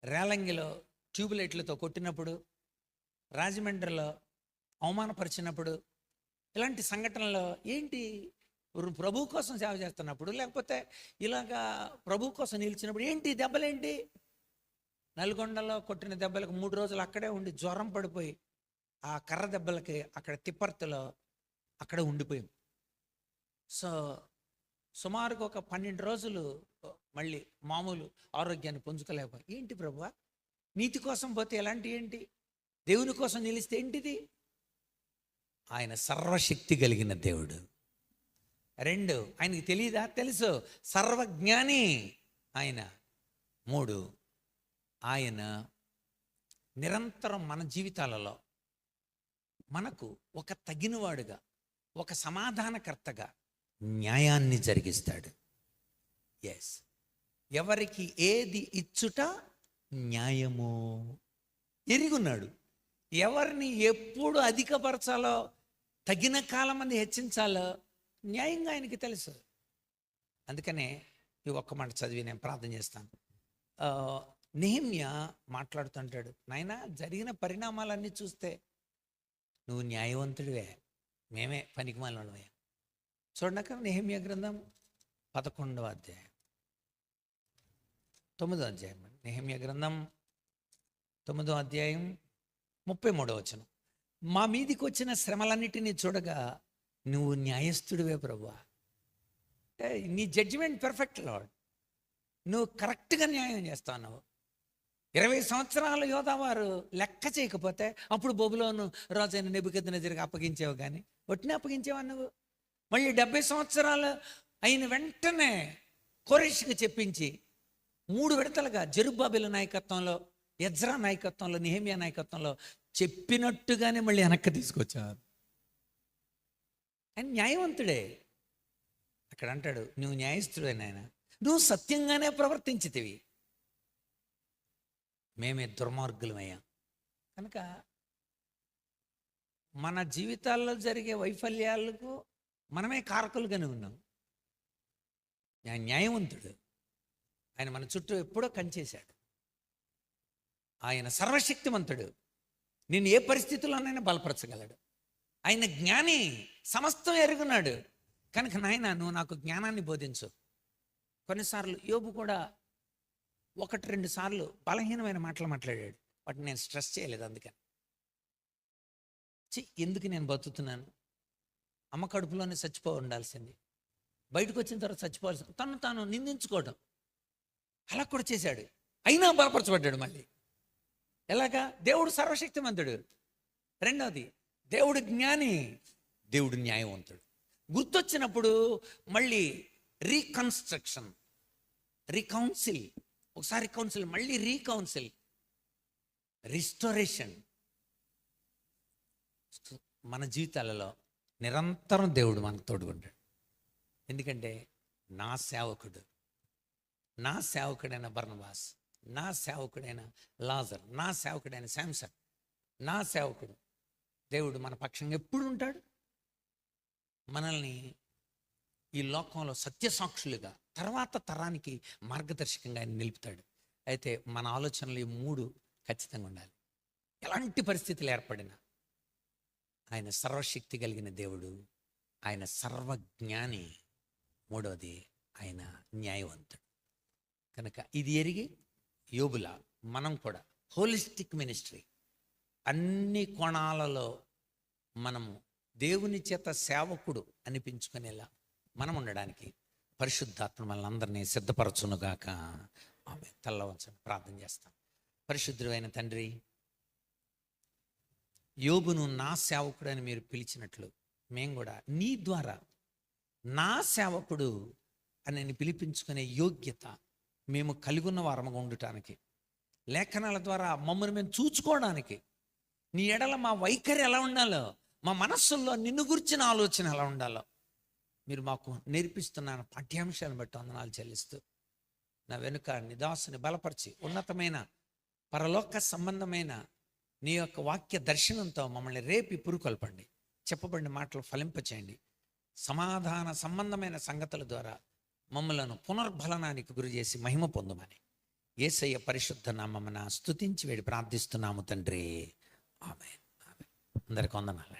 [SPEAKER 1] రేలంగిలో ట్యూబ్లైట్లతో కొట్టినప్పుడు, రాజమండ్రిలో అవమానపరిచినప్పుడు, ఇలాంటి సంఘటనలో ఏంటి ప్రభు కోసం సేవ చేస్తున్నప్పుడు, లేకపోతే ఇలాగా ప్రభు కోసం నిలిచినప్పుడు ఏంటి దెబ్బలేంటి? నల్గొండలో కొట్టిన దెబ్బలకు 3 రోజులు అక్కడే ఉండి జ్వరం పడిపోయి ఆ కర్ర దెబ్బలకి అక్కడ తిప్పర్తిలో అక్కడే ఉండిపోయాం. సో సుమారుగా ఒక 12 రోజులు మళ్ళీ మామూలు ఆరోగ్యాన్ని పుంజుకోలేకపోయి. ఏంటి ప్రభువా, నీతి కోసం పోతే ఎలాంటి ఏంటి, దేవుని కోసం నిలిస్తే ఏంటిది? ఆయన సర్వశక్తి కలిగిన దేవుడు. 2, ఆయనకి తెలియదా? తెలుసు, సర్వజ్ఞాని ఆయన. 3, ఆయన నిరంతరం మన జీవితాలలో మనకు ఒక తగినవాడుగా, ఒక సమాధానకర్తగా న్యాయాన్ని జరిగిస్తాడు. ఎస్, ఎవరికి ఏది ఇచ్చుట న్యాయమో ఎరుగున్నాడు. ఎవరిని ఎప్పుడు అధికపరచాలో, తగిన కాలం మంది హెచ్చించాలో న్యాయంగా ఆయనకి తెలుసు. అందుకనే ఈ ఒక్క మాట చదివి నేను ప్రార్థన చేస్తాను. నెహెమ్యా మాట్లాడుతుంటాడు, నాయనా జరిగిన పరిణామాలన్నీ చూస్తే నువ్వు న్యాయవంతుడివే, మేమే పనికిమాలినోళ్ళమే. చూడక నెహెమ్యా గ్రంథం 11వ అధ్యాయం 9వ అధ్యాయం. నెహెమ్యా గ్రంథం 9వ అధ్యాయం 33వ వచనం. మా మీదికి వచ్చిన శ్రమలన్నిటినీ చూడగా నువ్వు న్యాయస్థుడివే ప్రభువా. నీ జడ్జిమెంట్ పర్ఫెక్ట్ లార్డ్, నువ్వు కరెక్ట్గా న్యాయం చేస్తావు. 20 సంవత్సరాలు యోధావారు లెక్క చేయకపోతే అప్పుడు బబులోను రాజైన నెబుకద్నెజరుకి అప్పగించావు, కానీ ఒట్టినే అప్పగించావా నువ్వు? మళ్ళీ 70 సంవత్సరాలు అయిన వెంటనే కోరెషుకి చెప్పించి 3 విడతలుగా జెరుబ్బాబెలు నాయకత్వంలో, ఎజ్రా నాయకత్వంలో, నెహెమ్యా నాయకత్వంలో చెప్పినట్టుగానే మళ్ళీ వెనక్కి తీసుకొచ్చారు. ఆయన న్యాయవంతుడే. అక్కడ అంటాడు, నువ్వు న్యాయస్థుడే నాయన, నువ్వు సత్యంగానే ప్రవర్తించితివి, మేమే దుర్మార్గులమయ్యా. కనుక మన జీవితాల్లో జరిగే వైఫల్యాలకు మనమే కారకులుగానే ఉన్నాం. న్యాయవంతుడు ఆయన మన చుట్టూ ఎప్పుడో కంచేశాడు. ఆయన సర్వశక్తిమంతుడు, నేను ఏ పరిస్థితుల్లోనైనా బలపరచగలడు. ఆయన జ్ఞాని, సమస్తం ఎరుగున్నాడు. కనుక నాయన నువ్వు నాకు జ్ఞానాన్ని బోధించు. కొన్నిసార్లు యోబు కూడా 1-2 సార్లు బలహీనమైన మాటలు మాట్లాడాడు, వాటిని నేను స్ట్రెస్ చేయలేదు. అందుకని ఎందుకు నేను బతుకుతున్నాను, అమ్మ కడుపులోనే చచ్చిపో ఉండాల్సింది, బయటకు వచ్చిన తర్వాత చచ్చిపోవాల్సింది, తను తాను నిందించుకోవడం అలా కూడా చేశాడు. అయినా బలపరచబడ్డాడు. మళ్ళీ ఎలాగా? దేవుడు సర్వశక్తిమంతుడు. 2వది, దేవుడు జ్ఞాని, దేవుడు న్యాయవంతుడు. గుర్తొచ్చినప్పుడు మళ్ళీ రీకౌన్సిల్, ఒకసారి కౌన్సిల్, మళ్ళీ రీకౌన్సిల్, రిస్టోరేషన్. మన జీవితాలలో నిరంతరం దేవుడు మనకు తోడుకుంటాడు. ఎందుకంటే నా సేవకుడైన బర్నబాస్, నా సేవకుడైన లాజర్, నా సేవకుడైన శాంసన్, నా సేవకుడు దేవుడు మన పక్షంగా ఎప్పుడు ఉంటాడు. మనల్ని ఈ లోకంలో సత్యసాక్షులుగా, తర్వాత తరానికి మార్గదర్శకంగా ఆయన నిలుపుతాడు. అయితే మన ఆలోచనలు ఈ 3 ఖచ్చితంగా ఉండాలి. ఎలాంటి పరిస్థితులు ఏర్పడినా ఆయన సర్వశక్తి కలిగిన దేవుడు, ఆయన సర్వజ్ఞాని, 3వది ఆయన న్యాయవంతుడు. కనుక ఇది ఎరిగి యోబులా మనం కూడా హోలిస్టిక్ మినిస్ట్రీ, అన్ని కోణాలలో మనము దేవుని చేత సేవకుడు అనిపించుకునేలా మనం ఉండడానికి పరిశుద్ధాత్మ మనల్ని సిద్ధపరచునుగాక. ఆమె తల్ల వంచండి, ప్రార్థన చేస్తాం. పరిశుద్ధుడైన తండ్రి, యోబును నా సేవకుడని మీరు పిలిచినట్లు మేము కూడా నీ ద్వారా నా సేవకుడు అని పిలిపించుకునే యోగ్యత మేము కలిగి ఉన్న వారముగా ఉండటానికి, లేఖనాల ద్వారా మమ్మల్ని మేము చూచుకోవడానికి, నీ ఎడల మా వైఖరి ఎలా ఉండాలో, మా మనస్సుల్లో నిన్ను గురించిన ఆలోచన ఎలా ఉండాలో మీరు మాకు నేర్పిస్తున్న పాఠ్యాంశాలను బట్టి వందనాలు చెల్లిస్తూ, నా వెనుక నిదాసుని బలపరిచి ఉన్నతమైన పరలోక సంబంధమైన నీ యొక్క వాక్య దర్శనంతో మమ్మల్ని రేపి పురుకొల్పండి. చెప్పబడిన మాటలు ఫలింపచేయండి. సమాధాన సంబంధమైన సంగతుల ద్వారా మమ్మలను పునర్బలనానికి గురి చేసి మహిమ పొందుమని యేసయ్య పరిశుద్ధ నామమున స్తుతించి వేడి ప్రార్థిస్తున్నాము తండ్రి. ఆమేన్. అందరికీ వందనాలు.